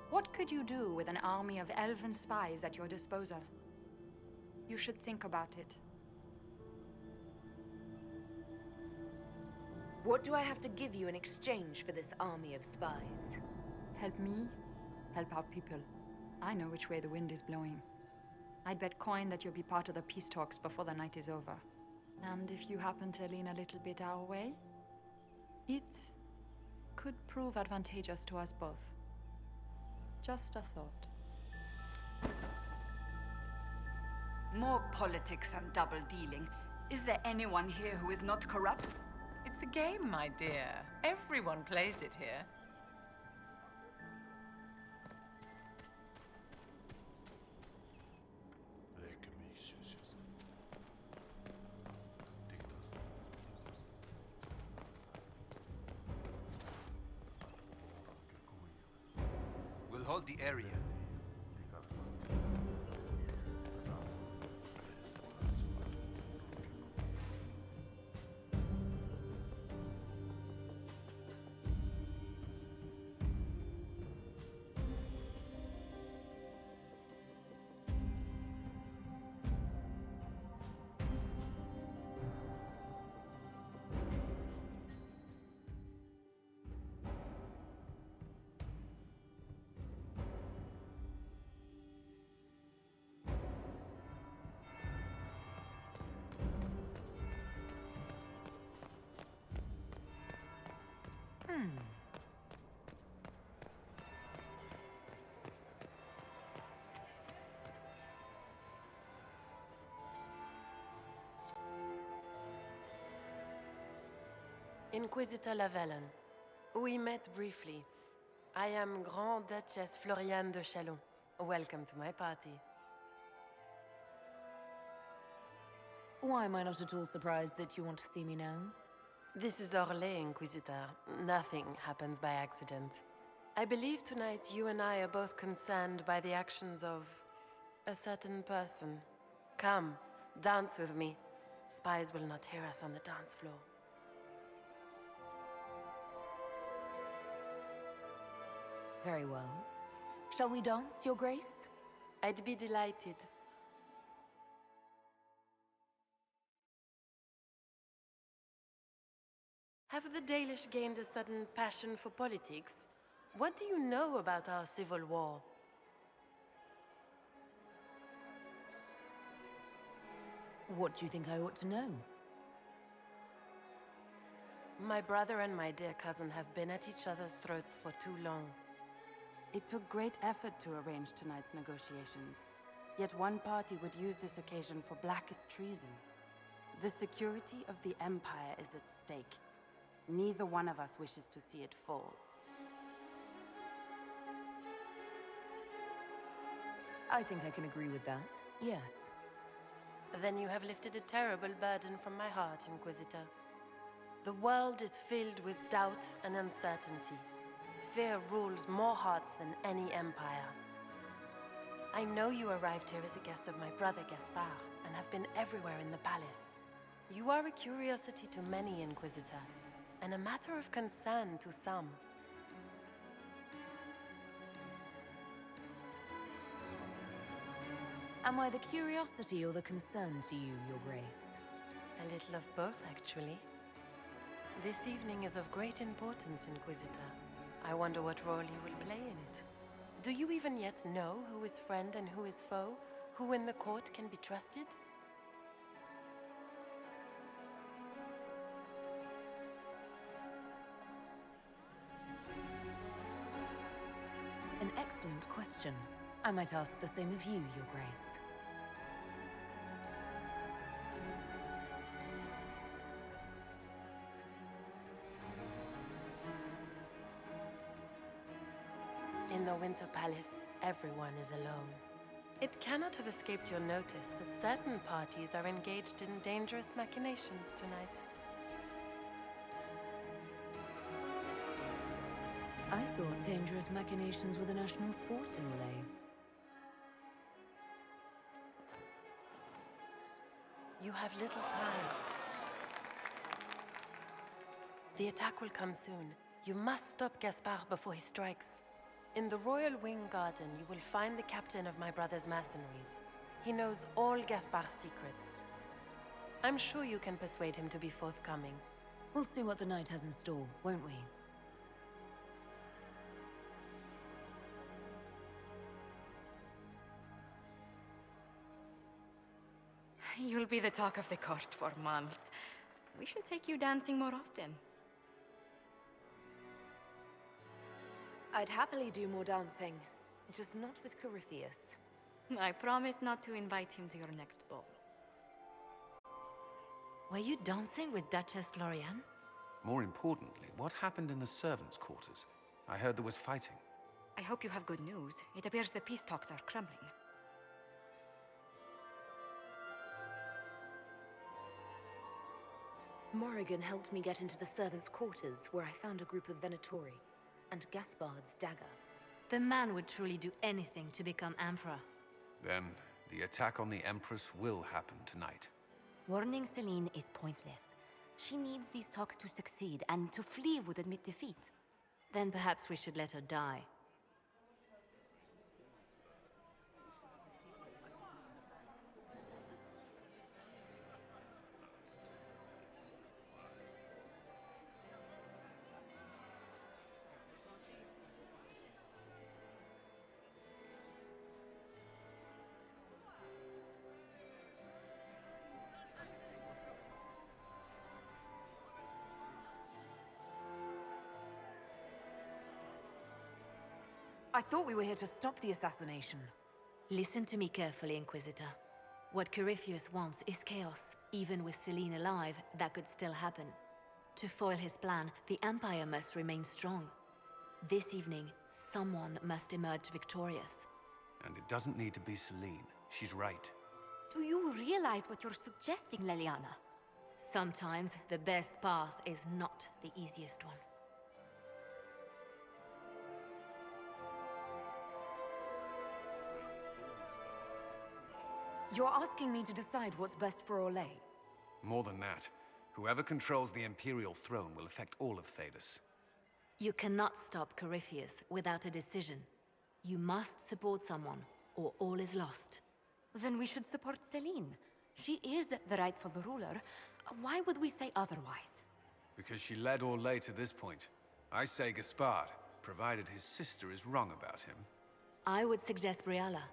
What could you do with an army of elven spies at your disposal? You should think about it. What do I have to give you in exchange for this army of spies? Help me, help our people. I know which way the wind is blowing. I'd bet coin that you'll be part of the peace talks before the night is over. And if you happen to lean a little bit our way, it could prove advantageous to us both. Just a thought. More politics and double-dealing. Is there anyone here who is not corrupt? It's the game, my dear. Everyone plays it here. hold the area. Inquisitor Lavalin. We met briefly. I am Grand Duchess Floriane de Chalon. Welcome to my party. Why am I not at all surprised that you want to see me now? This is Orlais, Inquisitor. Nothing happens by accident. I believe tonight you and I are both concerned by the actions of a certain person. Come, dance with me. Spies will not hear us on the dance floor. Very well. Shall we dance, Your Grace? I'd be delighted. Have the Dalish gained a sudden passion for politics? What do you know about our civil war? What do you think I ought to know? My brother and my dear cousin have been at each other's throats for too long. It took great effort to arrange tonight's negotiations. Yet one party would use this occasion for blackest treason. The security of the Empire is at stake. Neither one of us wishes to see it fall. I think I can agree with that, yes. Then you have lifted a terrible burden from my heart, Inquisitor. The world is filled with doubt and uncertainty. Fear rules more hearts than any empire. I know you arrived here as a guest of my brother Gaspard, and have been everywhere in the palace. You are a curiosity to many, Inquisitor, and a matter of concern to some. Am I the curiosity or the concern to you, Your Grace? A little of both, actually. This evening is of great importance, Inquisitor. I wonder what role you will play in it. Do you even yet know who is friend and who is foe? Who in the court can be trusted? An excellent question. I might ask the same of you, Your Grace. In the Winter Palace, everyone is alone. It cannot have escaped your notice that certain parties are engaged in dangerous machinations tonight. I thought dangerous machinations were the national sport in Orlais. You have little time. The attack will come soon. You must stop Gaspard before he strikes. In the Royal Wing Garden, you will find the captain of my brother's mercenaries. He knows all Gaspard's secrets. I'm sure you can persuade him to be forthcoming. We'll see what the night has in store, won't we? You'll be the talk of the court for months. We should take you dancing more often. I'd happily do more dancing, just not with Corypheus. I promise not to invite him to your next ball. Were you dancing with Duchess Floriane? More importantly, what happened in the servants' quarters? I heard there was fighting. I hope you have good news. It appears the peace talks are crumbling. Morrigan helped me get into the servants' quarters, where I found a group of Venatori and Gaspard's dagger. The man would truly do anything to become Emperor. Then, the attack on the Empress will happen tonight. Warning Celine is pointless. She needs these talks to succeed, and to flee would admit defeat. Then perhaps we should let her die. I thought we were here to stop the assassination. Listen to me carefully, Inquisitor. What Corypheus wants is chaos. Even with Celine alive, that could still happen. To foil his plan, the Empire must remain strong. This evening, someone must emerge victorious. And it doesn't need to be Celine. She's right. Do you realize what you're suggesting, Leliana? Sometimes the best path is not the easiest one. You're asking me to decide what's best for Orlais. More than that, whoever controls the Imperial throne will affect all of Thedas. You cannot stop Corypheus without a decision. You must support someone, or all is lost. Then we should support Celine. She is the rightful ruler. Why would we say otherwise? Because she led Orlais to this point. I say Gaspard, provided his sister is wrong about him. I would suggest Briala.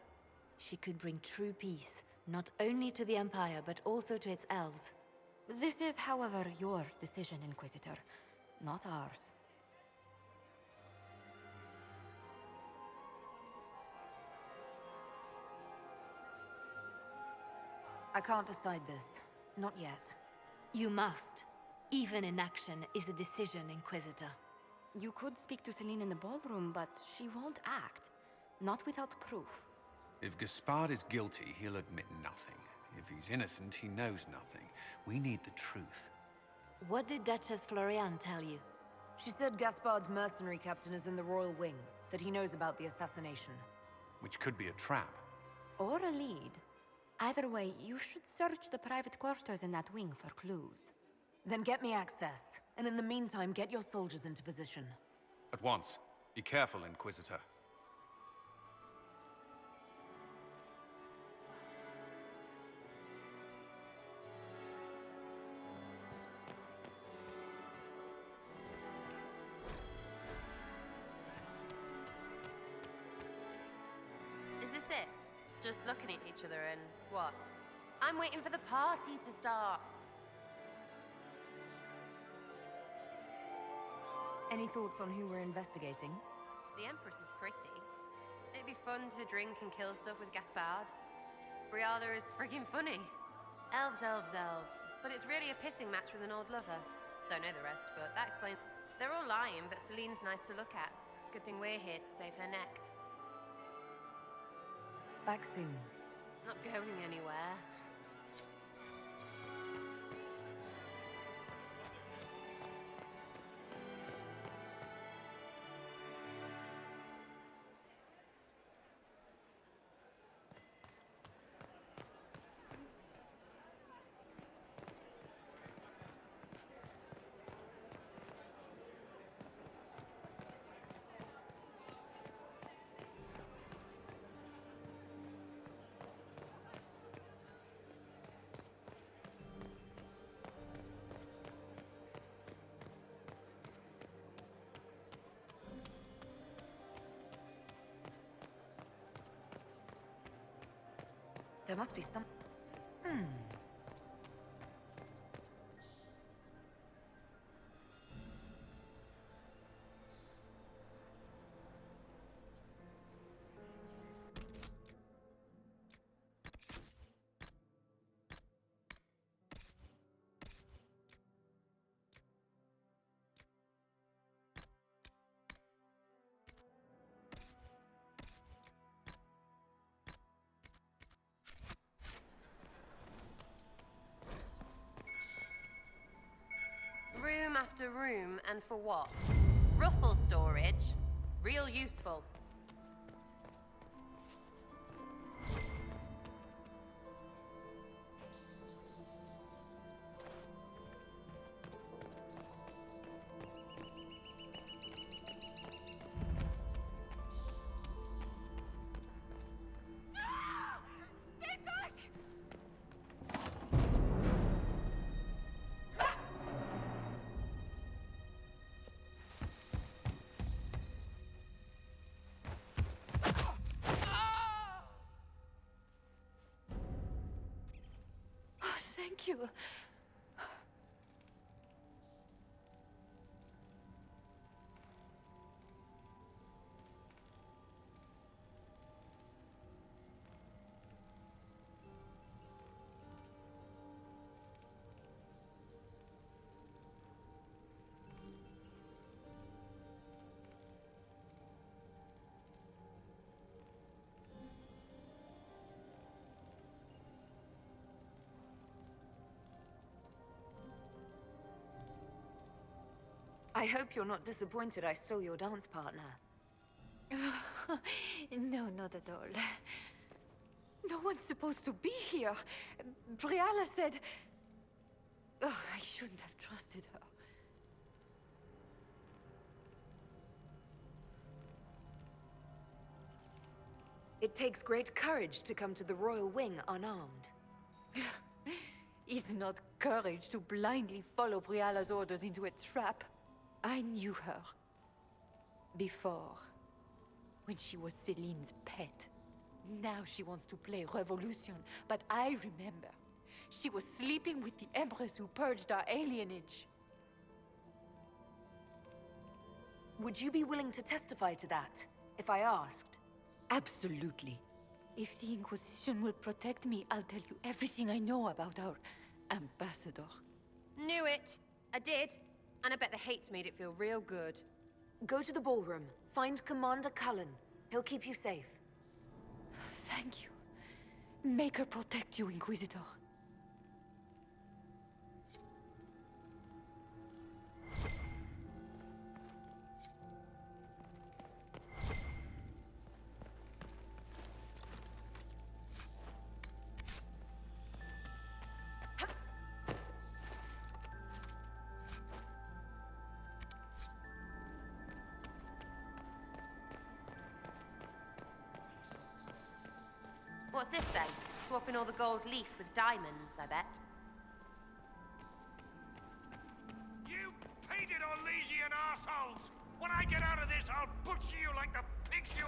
She could bring true peace, not only to the Empire, but also to its elves. This is, however, your decision, Inquisitor, not ours. I can't decide this. Not yet. You must. Even inaction is a decision, Inquisitor. You could speak to Celine in the ballroom, but she won't act. Not without proof. If Gaspard is guilty, he'll admit nothing. If he's innocent, he knows nothing. We need the truth. What did Duchess Floriane tell you? She said Gaspard's mercenary captain is in the Royal Wing, that he knows about the assassination. Which could be a trap. Or a lead. Either way, you should search the private quarters in that wing for clues. Then get me access, and in the meantime, get your soldiers into position. At once. Be careful, Inquisitor. Is this it? Just looking at each other and what? I'm waiting for the party to start. Any thoughts on who we're investigating? The Empress is pretty. It'd be fun to drink and kill stuff with Gaspard. Briala is friggin' funny. Elves, elves, elves. But it's really a pissing match with an old lover. Don't know the rest, but that explains... They're all lying, but Celine's nice to look at. Good thing we're here to save her neck. Back soon. Not going anywhere. There must be some... Room after room, and for what? Ruffle storage? Real useful. Thank you. I hope you're not disappointed I stole your dance partner. No, not at all. No one's supposed to be here. Briala said... Oh, I shouldn't have trusted her. It takes great courage to come to the Royal Wing unarmed. It's not courage to blindly follow Briala's orders into a trap. I knew her. Before. When she was Celine's pet. Now she wants to play revolution, but I remember. She was sleeping with the Empress who purged our alienage. Would you be willing to testify to that, if I asked? Absolutely. If the Inquisition will protect me, I'll tell you everything I know about our ambassador. Knew it. I did. And I bet the hate made it feel real good. Go to the ballroom. Find Commander Cullen. He'll keep you safe. Thank you. Make her protect you, Inquisitor. What's this then? Swapping all the gold leaf with diamonds, I bet. You painted Orlesian assholes! When I get out of this, I'll butcher you like the pigs you...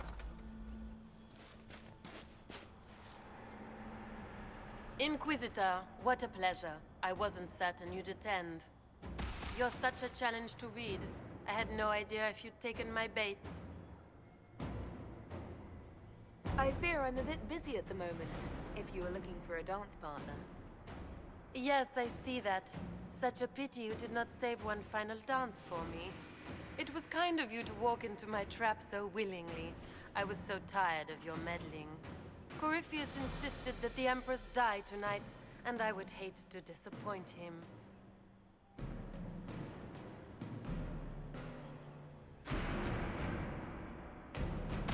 Inquisitor, what a pleasure. I wasn't certain you'd attend. You're such a challenge to read. I had no idea if you'd taken my bait. I fear I'm a bit busy at the moment, if you were looking for a dance partner. Yes, I see that. Such a pity you did not save one final dance for me. It was kind of you to walk into my trap so willingly. I was so tired of your meddling. Corypheus insisted that the Empress die tonight, and I would hate to disappoint him.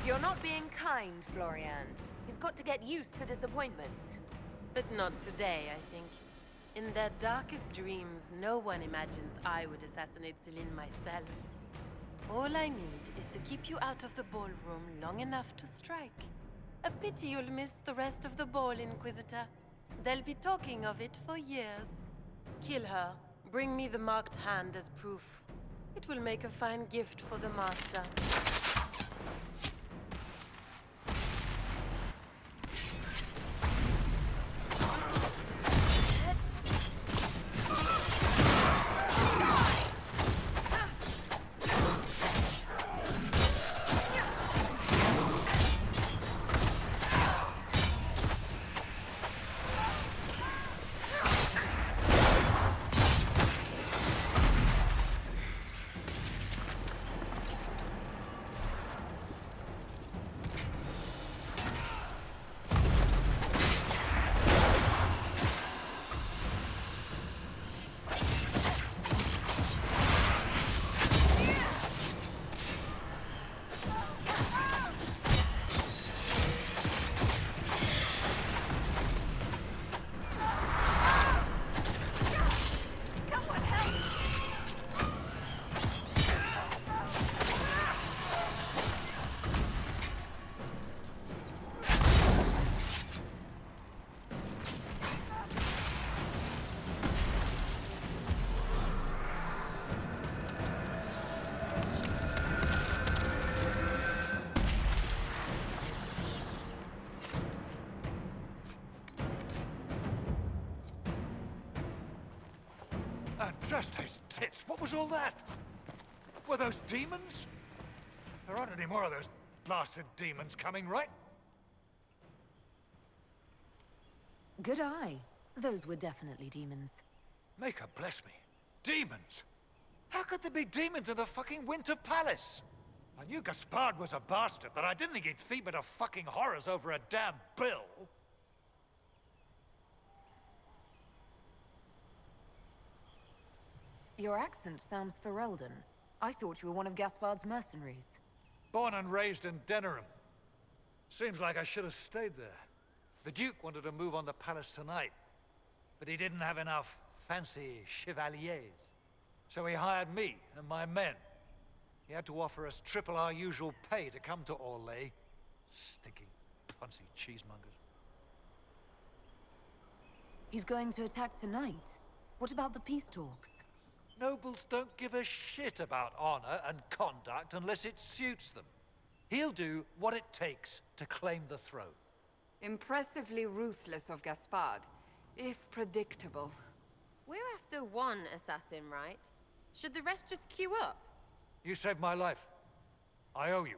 You're not being kind, Florian. He's got to get used to disappointment. But not today, I think. In their darkest dreams, no one imagines I would assassinate Celine myself. All I need is to keep you out of the ballroom long enough to strike. A pity you'll miss the rest of the ball, Inquisitor. They'll be talking of it for years. Kill her. Bring me the marked hand as proof. It will make a fine gift for the Master. just his tits. What was all that? Were those demons? There aren't any more of those blasted demons coming, right? Good eye. Those were definitely demons. Maker bless me. Demons? How could there be demons in the fucking Winter Palace? I knew Gaspard was a bastard, but I didn't think he'd feed me to fucking horrors over a damn bill. Your accent sounds Ferelden. I thought you were one of Gaspard's mercenaries. Born and raised in Denerim. Seems like I should have stayed there. The Duke wanted to move on the palace tonight, but he didn't have enough fancy chevaliers. So he hired me and my men. He had to offer us triple our usual pay to come to Orlais. Stinking, punsy cheesemongers. He's going to attack tonight. What about the peace talks? Nobles don't give a shit about honor and conduct unless it suits them. He'll do what it takes to claim the throne. Impressively ruthless of Gaspard, if predictable. We're after one assassin, right? Should the rest just queue up? You saved my life. I owe you.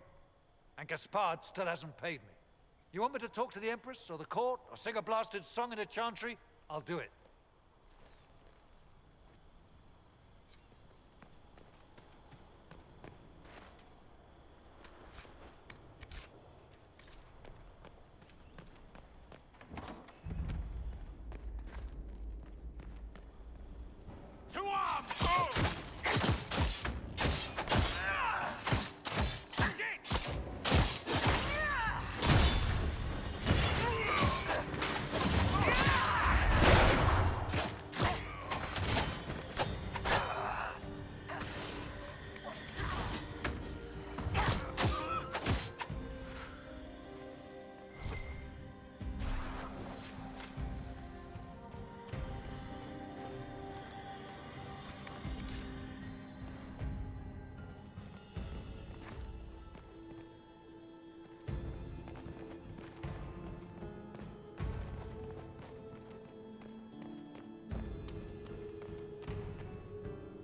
And Gaspard still hasn't paid me. You want me to talk to the Empress or the court or sing a blasted song in a chantry? I'll do it. To arms!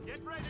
Get ready!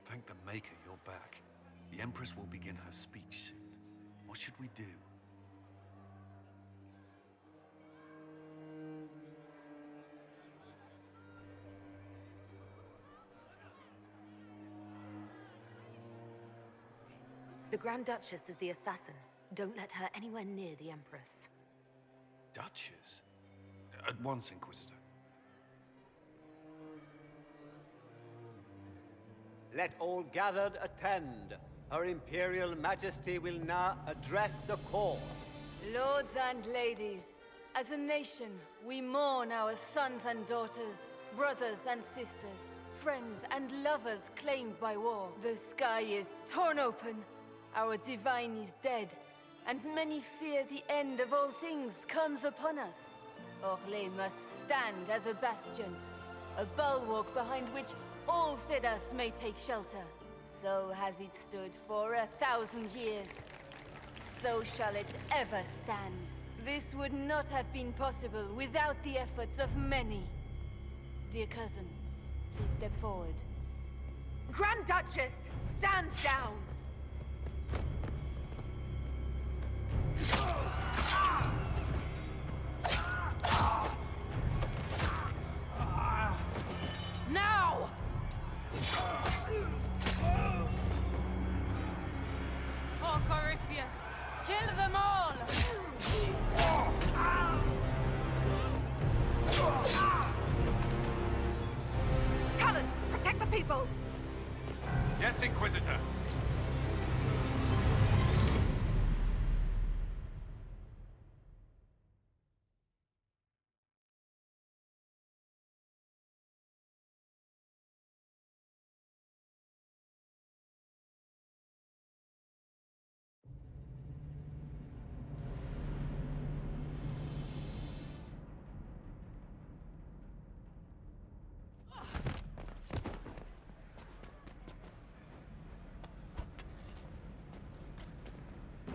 Thank the Maker you're back. The Empress will begin her speech soon. What should we do? The Grand Duchess is the assassin. Don't let her anywhere near the Empress. Duchess? At once, Inquisitor. Let all gathered attend. Her Imperial Majesty will now address the court. Lords and ladies, as a nation, we mourn our sons and daughters, brothers and sisters, friends and lovers claimed by war. The sky is torn open. Our divine is dead, and many fear the end of all things comes upon us. Orlais must stand as a bastion, a bulwark behind which all Fedas may take shelter. So has it stood for 1,000 years. So shall it ever stand. This would not have been possible without the efforts of many. Dear cousin, please step forward. Grand Duchess, stand down! Now! For Corypheus, kill them all! Cullen, protect the people! Yes, Inquisitor.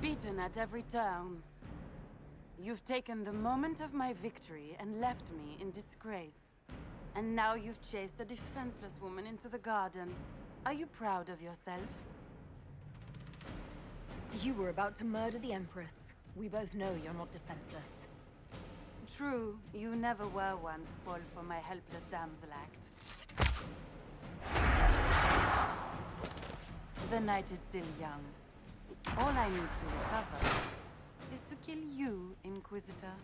Beaten at every turn. You've taken the moment of my victory and left me in disgrace. And now you've chased a defenseless woman into the garden. Are you proud of yourself? You were about to murder the Empress. We both know you're not defenseless. True, you never were one to fall for my helpless damsel act. The night is still young. All I need to recover is to kill you, Inquisitor.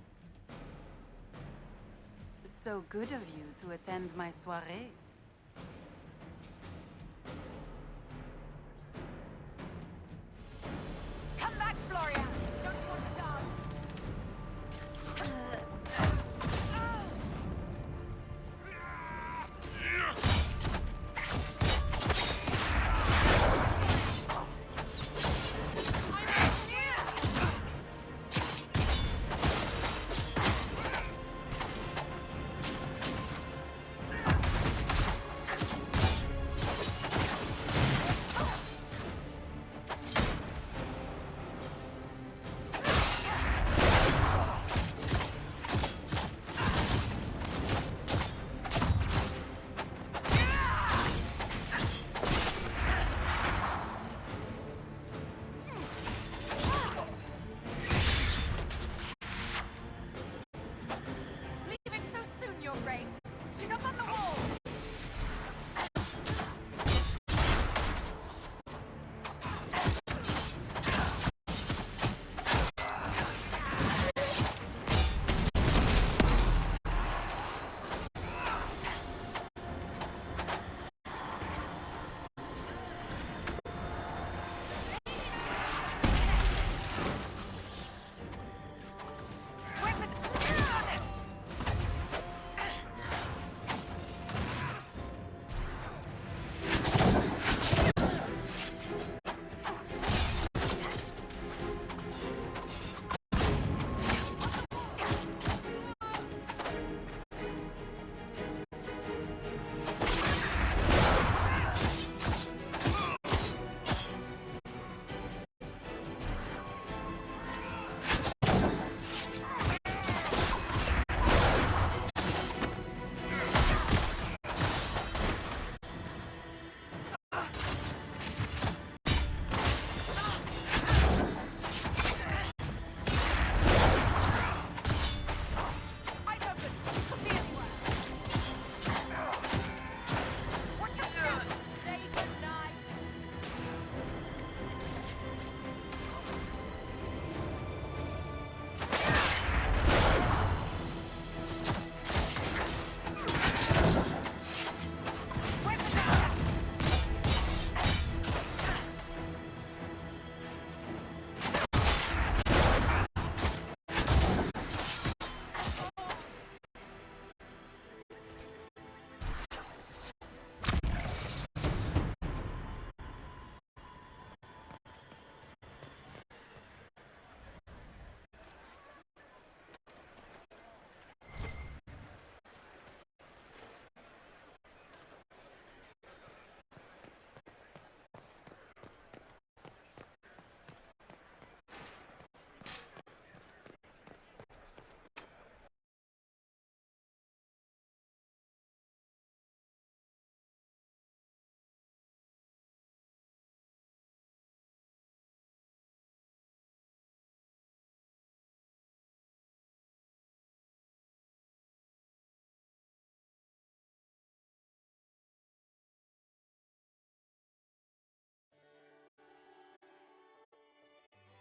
So good of you to attend my soirée. Come back, Florian! Don't you want to dance?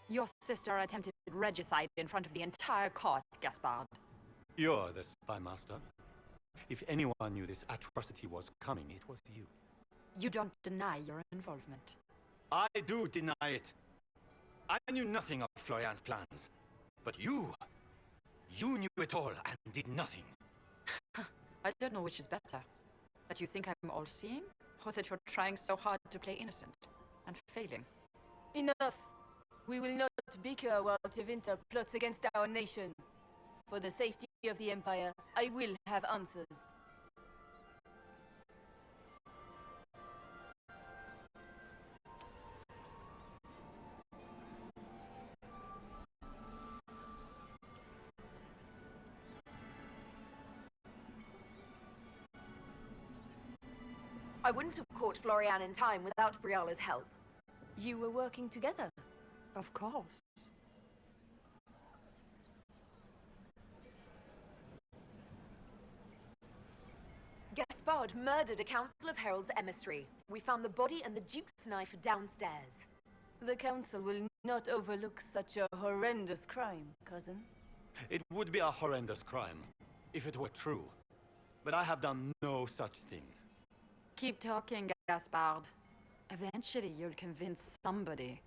Your sister attempted regicide in front of the entire court, Gaspard. You're the spy master. If anyone knew this atrocity was coming, it was you. You don't deny your involvement. I do deny it. I knew nothing of Florian's plans. But you knew it all and did nothing. I don't know which is better. That you think I'm all-seeing, or that you're trying so hard to play innocent and failing. Enough! We will not bicker while Tevinter plots against our nation. For the safety of the Empire, I will have answers. I wouldn't have caught Florian in time without Briala's help. You were working together? Of course. Gaspard murdered a Council of Heralds emissary. We found the body and the Duke's knife downstairs. The Council will not overlook such a horrendous crime, cousin. It would be a horrendous crime, if it were true. But I have done no such thing. Keep talking, Gaspard. Eventually you'll convince somebody.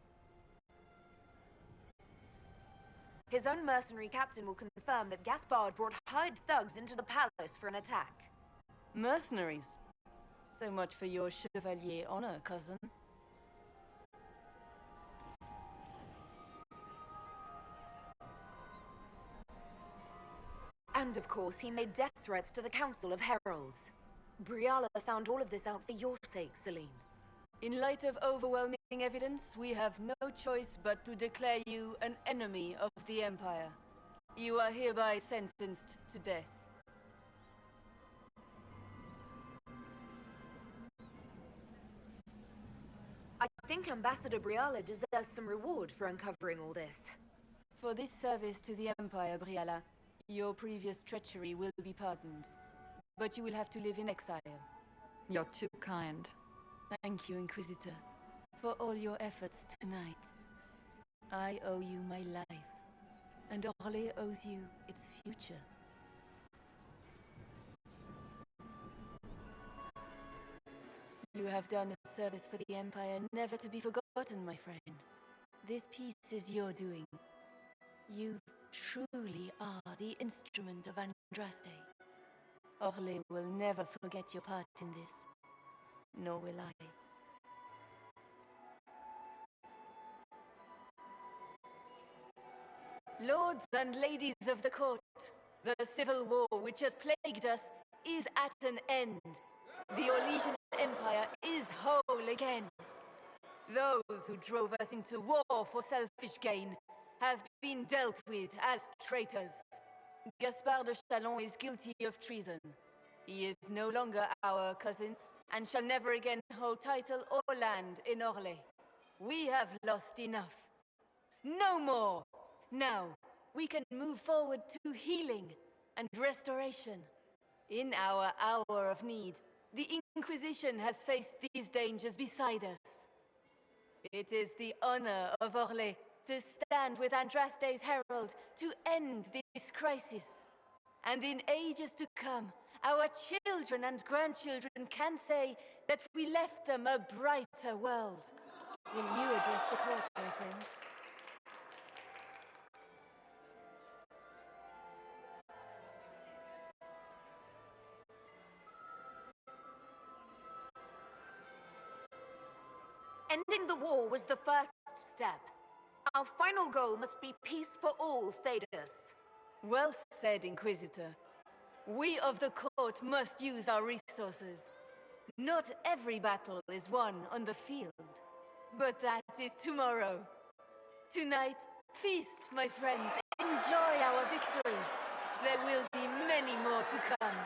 His own mercenary captain will confirm that Gaspard brought hired thugs into the palace for an attack. Mercenaries? So much for your chevalier honor, cousin. And of course, he made death threats to the Council of Heralds. Briala found all of this out for your sake, Celine. In light of overwhelming evidence, we have no choice but to declare you an enemy of the Empire. You are hereby sentenced to death. I think Ambassador Briala deserves some reward for uncovering all this. For this service to the Empire, Briala, your previous treachery will be pardoned. But you will have to live in exile. You're too kind. Thank you, Inquisitor, for all your efforts tonight. I owe you my life, and Orlais owes you its future. You have done a service for the Empire never to be forgotten, my friend. This piece is your doing. You truly are the instrument of Andraste. Orlais will never forget your part in this. Nor will I. Lords and ladies of the court, the civil war which has plagued us is at an end. The Orlesian Empire is whole again. Those who drove us into war for selfish gain have been dealt with as traitors. Gaspard de Chalon is guilty of treason. He is no longer our cousin, and shall never again hold title or land in Orlais. We have lost enough. No more! Now, we can move forward to healing and restoration. In our hour of need, the Inquisition has faced these dangers beside us. It is the honor of Orlais to stand with Andraste's herald to end this crisis. And in ages to come, our children and grandchildren can say that we left them a brighter world. Will you address the court, my friend? Ending the war was the first step. Our final goal must be peace for all, Thedas. Well said, Inquisitor. We of the court must use our resources. Not every battle is won on the field, but that is tomorrow. Tonight, feast, my friends. Enjoy our victory. There will be many more to come.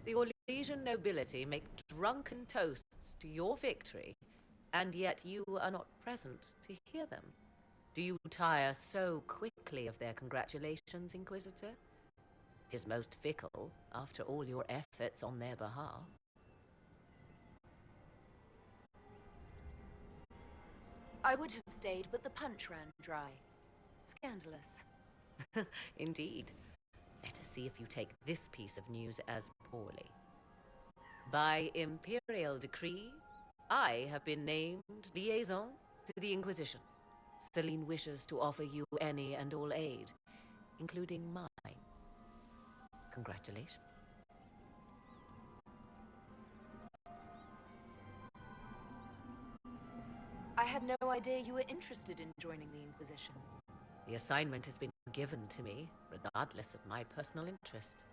The Orlesian nobility make drunken toasts to your victory, and yet you are not present to hear them. Do you tire so quickly of their congratulations, Inquisitor? It is most fickle, after all your efforts on their behalf. I would have stayed, but the punch ran dry. Scandalous. Indeed. Let us see if you take this piece of news as poorly. By imperial decree, I have been named liaison to the Inquisition. Celine wishes to offer you any and all aid, including mine. Congratulations. I had no idea you were interested in joining the Inquisition. The assignment has been given to me, regardless of my personal interest.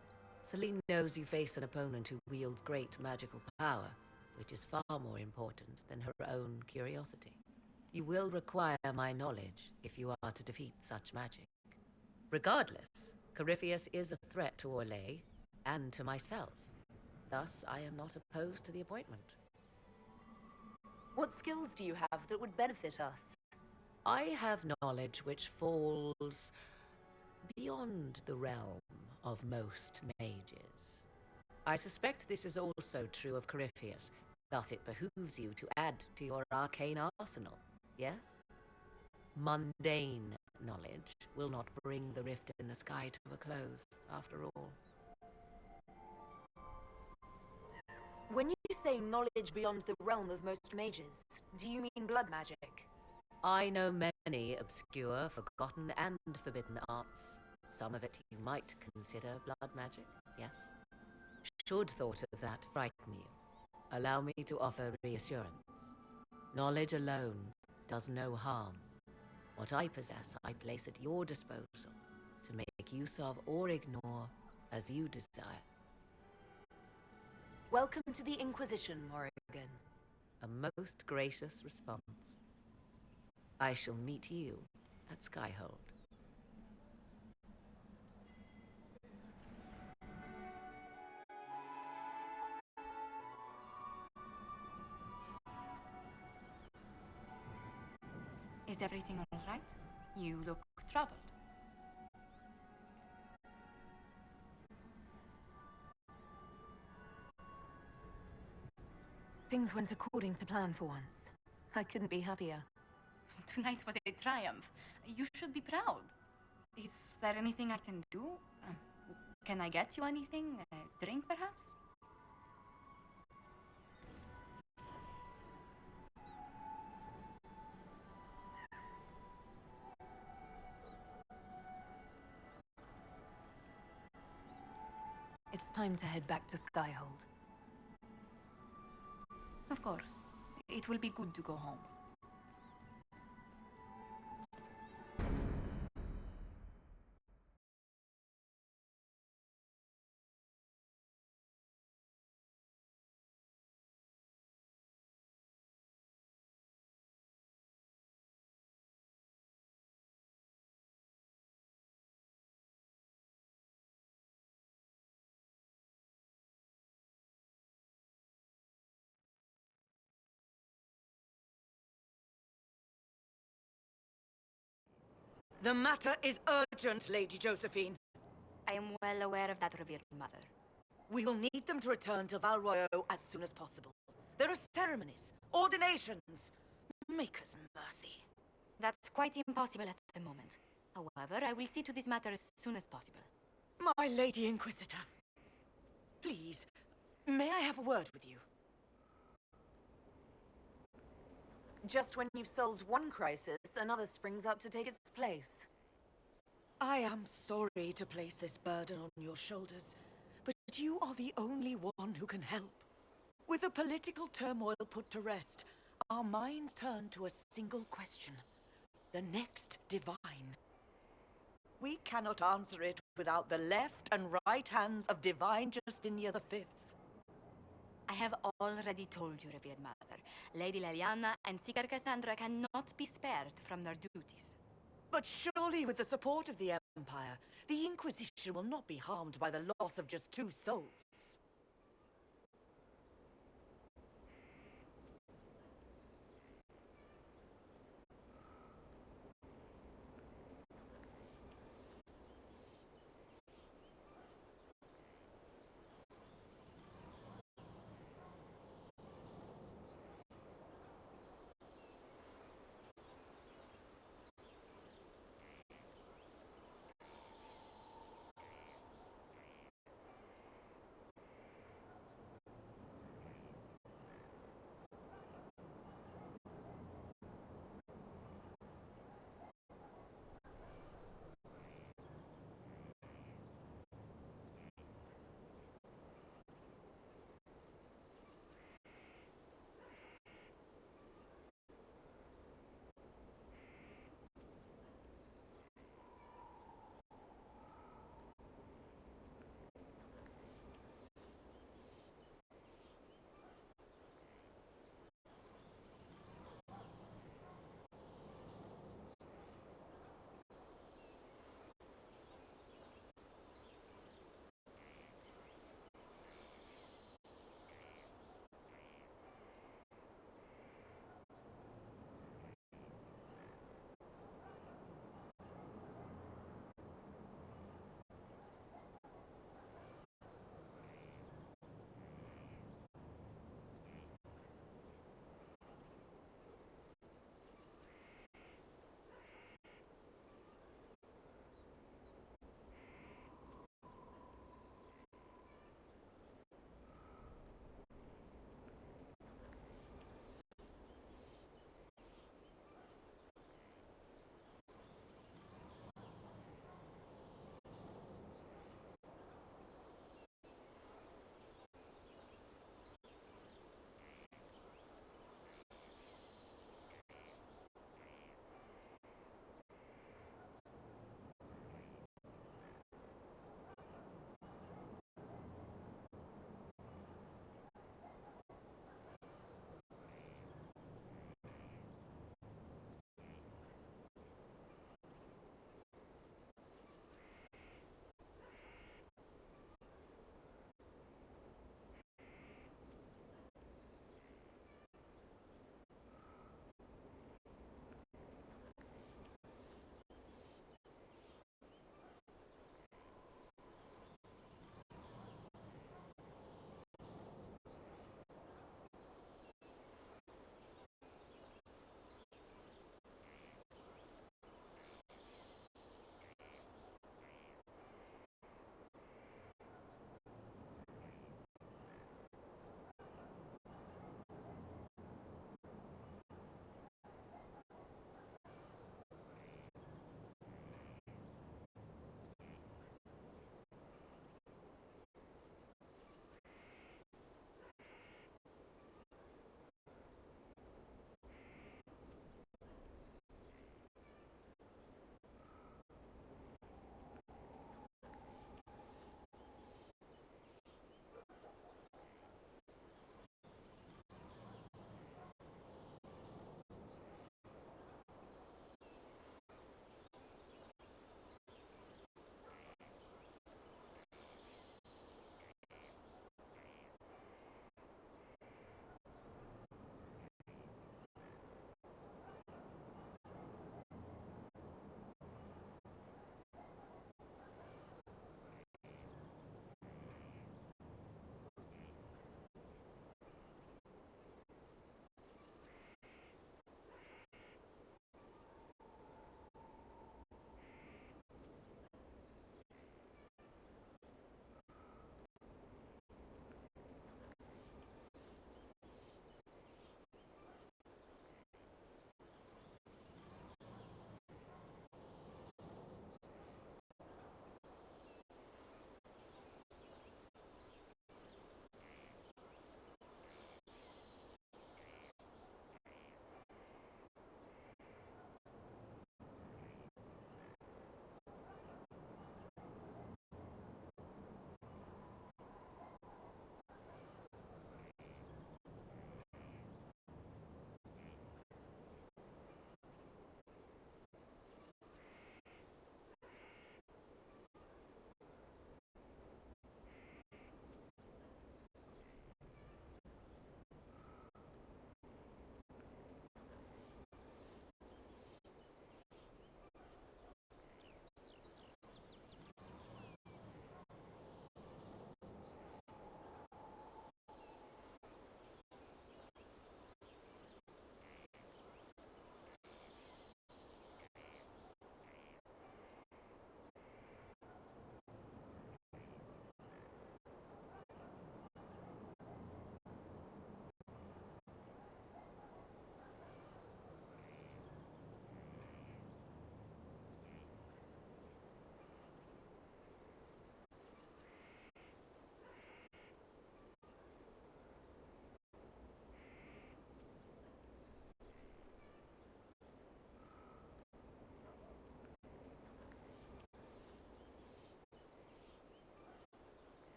Celine knows you face an opponent who wields great magical power, which is far more important than her own curiosity. You will require my knowledge if you are to defeat such magic. Regardless, Corypheus is a threat to Orlais and to myself. Thus, I am not opposed to the appointment. What skills do you have that would benefit us? I have knowledge which falls beyond the realm of most mages. I suspect this is also true of Corypheus, thus it behooves you to add to your arcane arsenal, yes? Mundane knowledge will not bring the rift in the sky to a close, after all. When you say knowledge beyond the realm of most mages, do you mean blood magic? I know many obscure, forgotten, and forbidden arts. Some of it you might consider blood magic, yes? Should thought of that frighten you, allow me to offer reassurance. Knowledge alone does no harm. What I possess, I place at your disposal to make use of or ignore as you desire. Welcome to the Inquisition, Morrigan. A most gracious response. I shall meet you at Skyhold. Is everything all right? You look troubled. Things went according to plan for once. I couldn't be happier. Tonight was a triumph. You should be proud. Is there anything I can do? Can I get you anything? A drink, perhaps? It's time to head back to Skyhold. Of course. It will be good to go home. The matter is urgent, Lady Josephine. I am well aware of that, revered mother. We will need them to return to Val Royeaux as soon as possible. There are ceremonies, ordinations. Maker's mercy. That's quite impossible at the moment. However, I will see to this matter as soon as possible. My Lady Inquisitor. Please, may I have a word with you? Just when you've solved one crisis, another springs up to take its place. I am sorry to place this burden on your shoulders, but you are the only one who can help. With the political turmoil put to rest, our minds turn to a single question. The next divine. We cannot answer it without the left and right hands of Divine Justinia V. I have already told you, revered mother. Lady Leliana and Seeker Cassandra cannot be spared from their duties. But surely with the support of the Empire, the Inquisition will not be harmed by the loss of just 2 souls.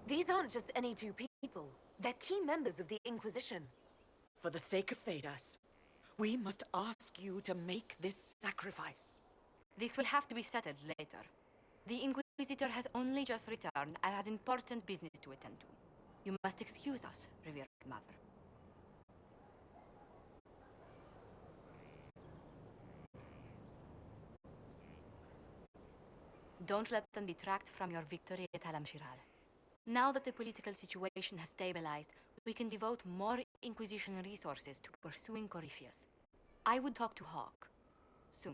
These aren't just any two people. They're key members of the Inquisition. For the sake of Thedas, we must ask you to make this sacrifice. This will have to be settled later. The Inquisitor has only just returned and has important business to attend to. You must excuse us, revered mother. Don't let them detract from your victory at Halam-Shiral. Now that the political situation has stabilized, we can devote more Inquisition resources to pursuing Corypheus. I would talk to Hawk. Soon.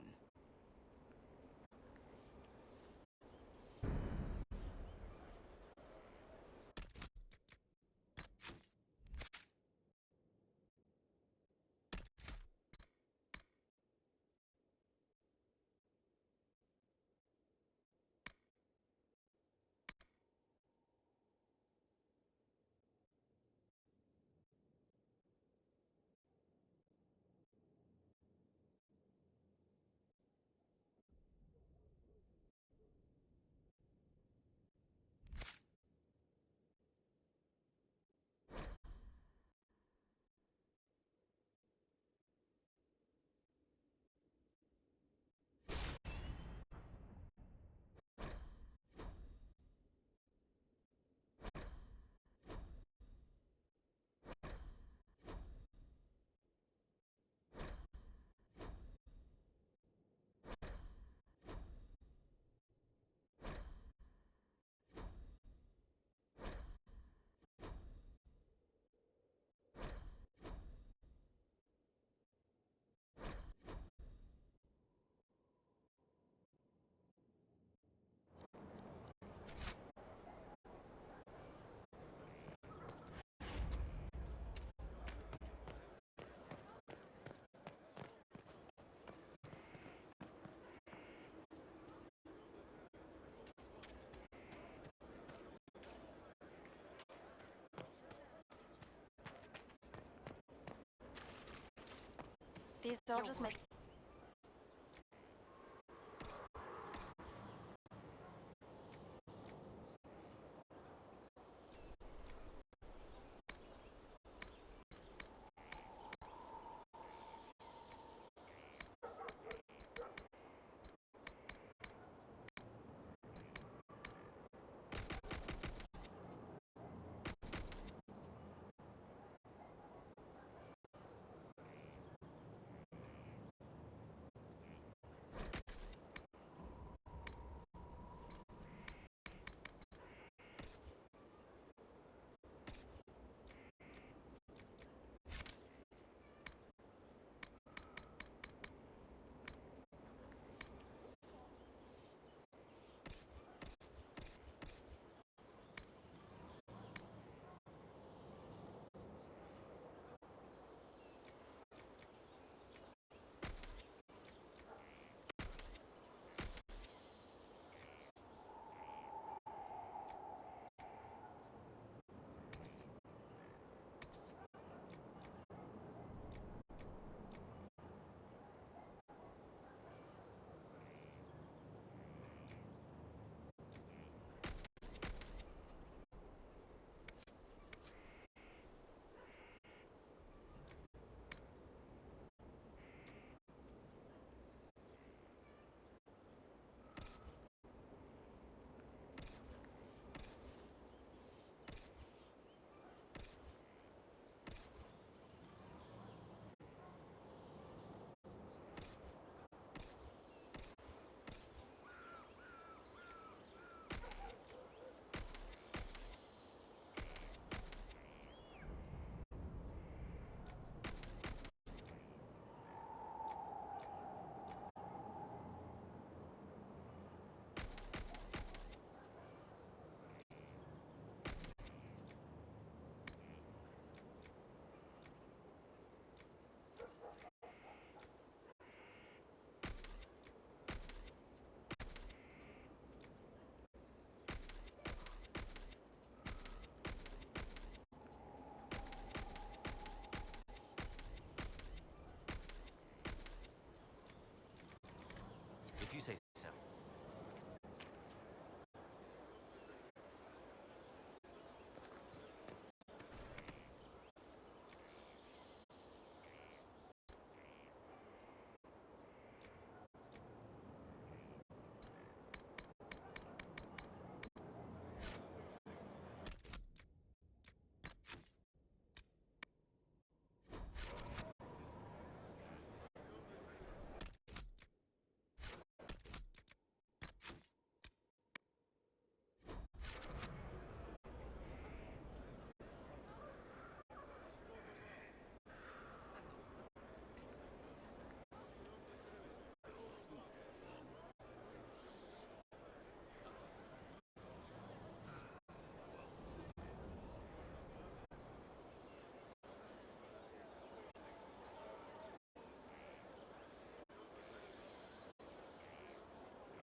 These soldiers make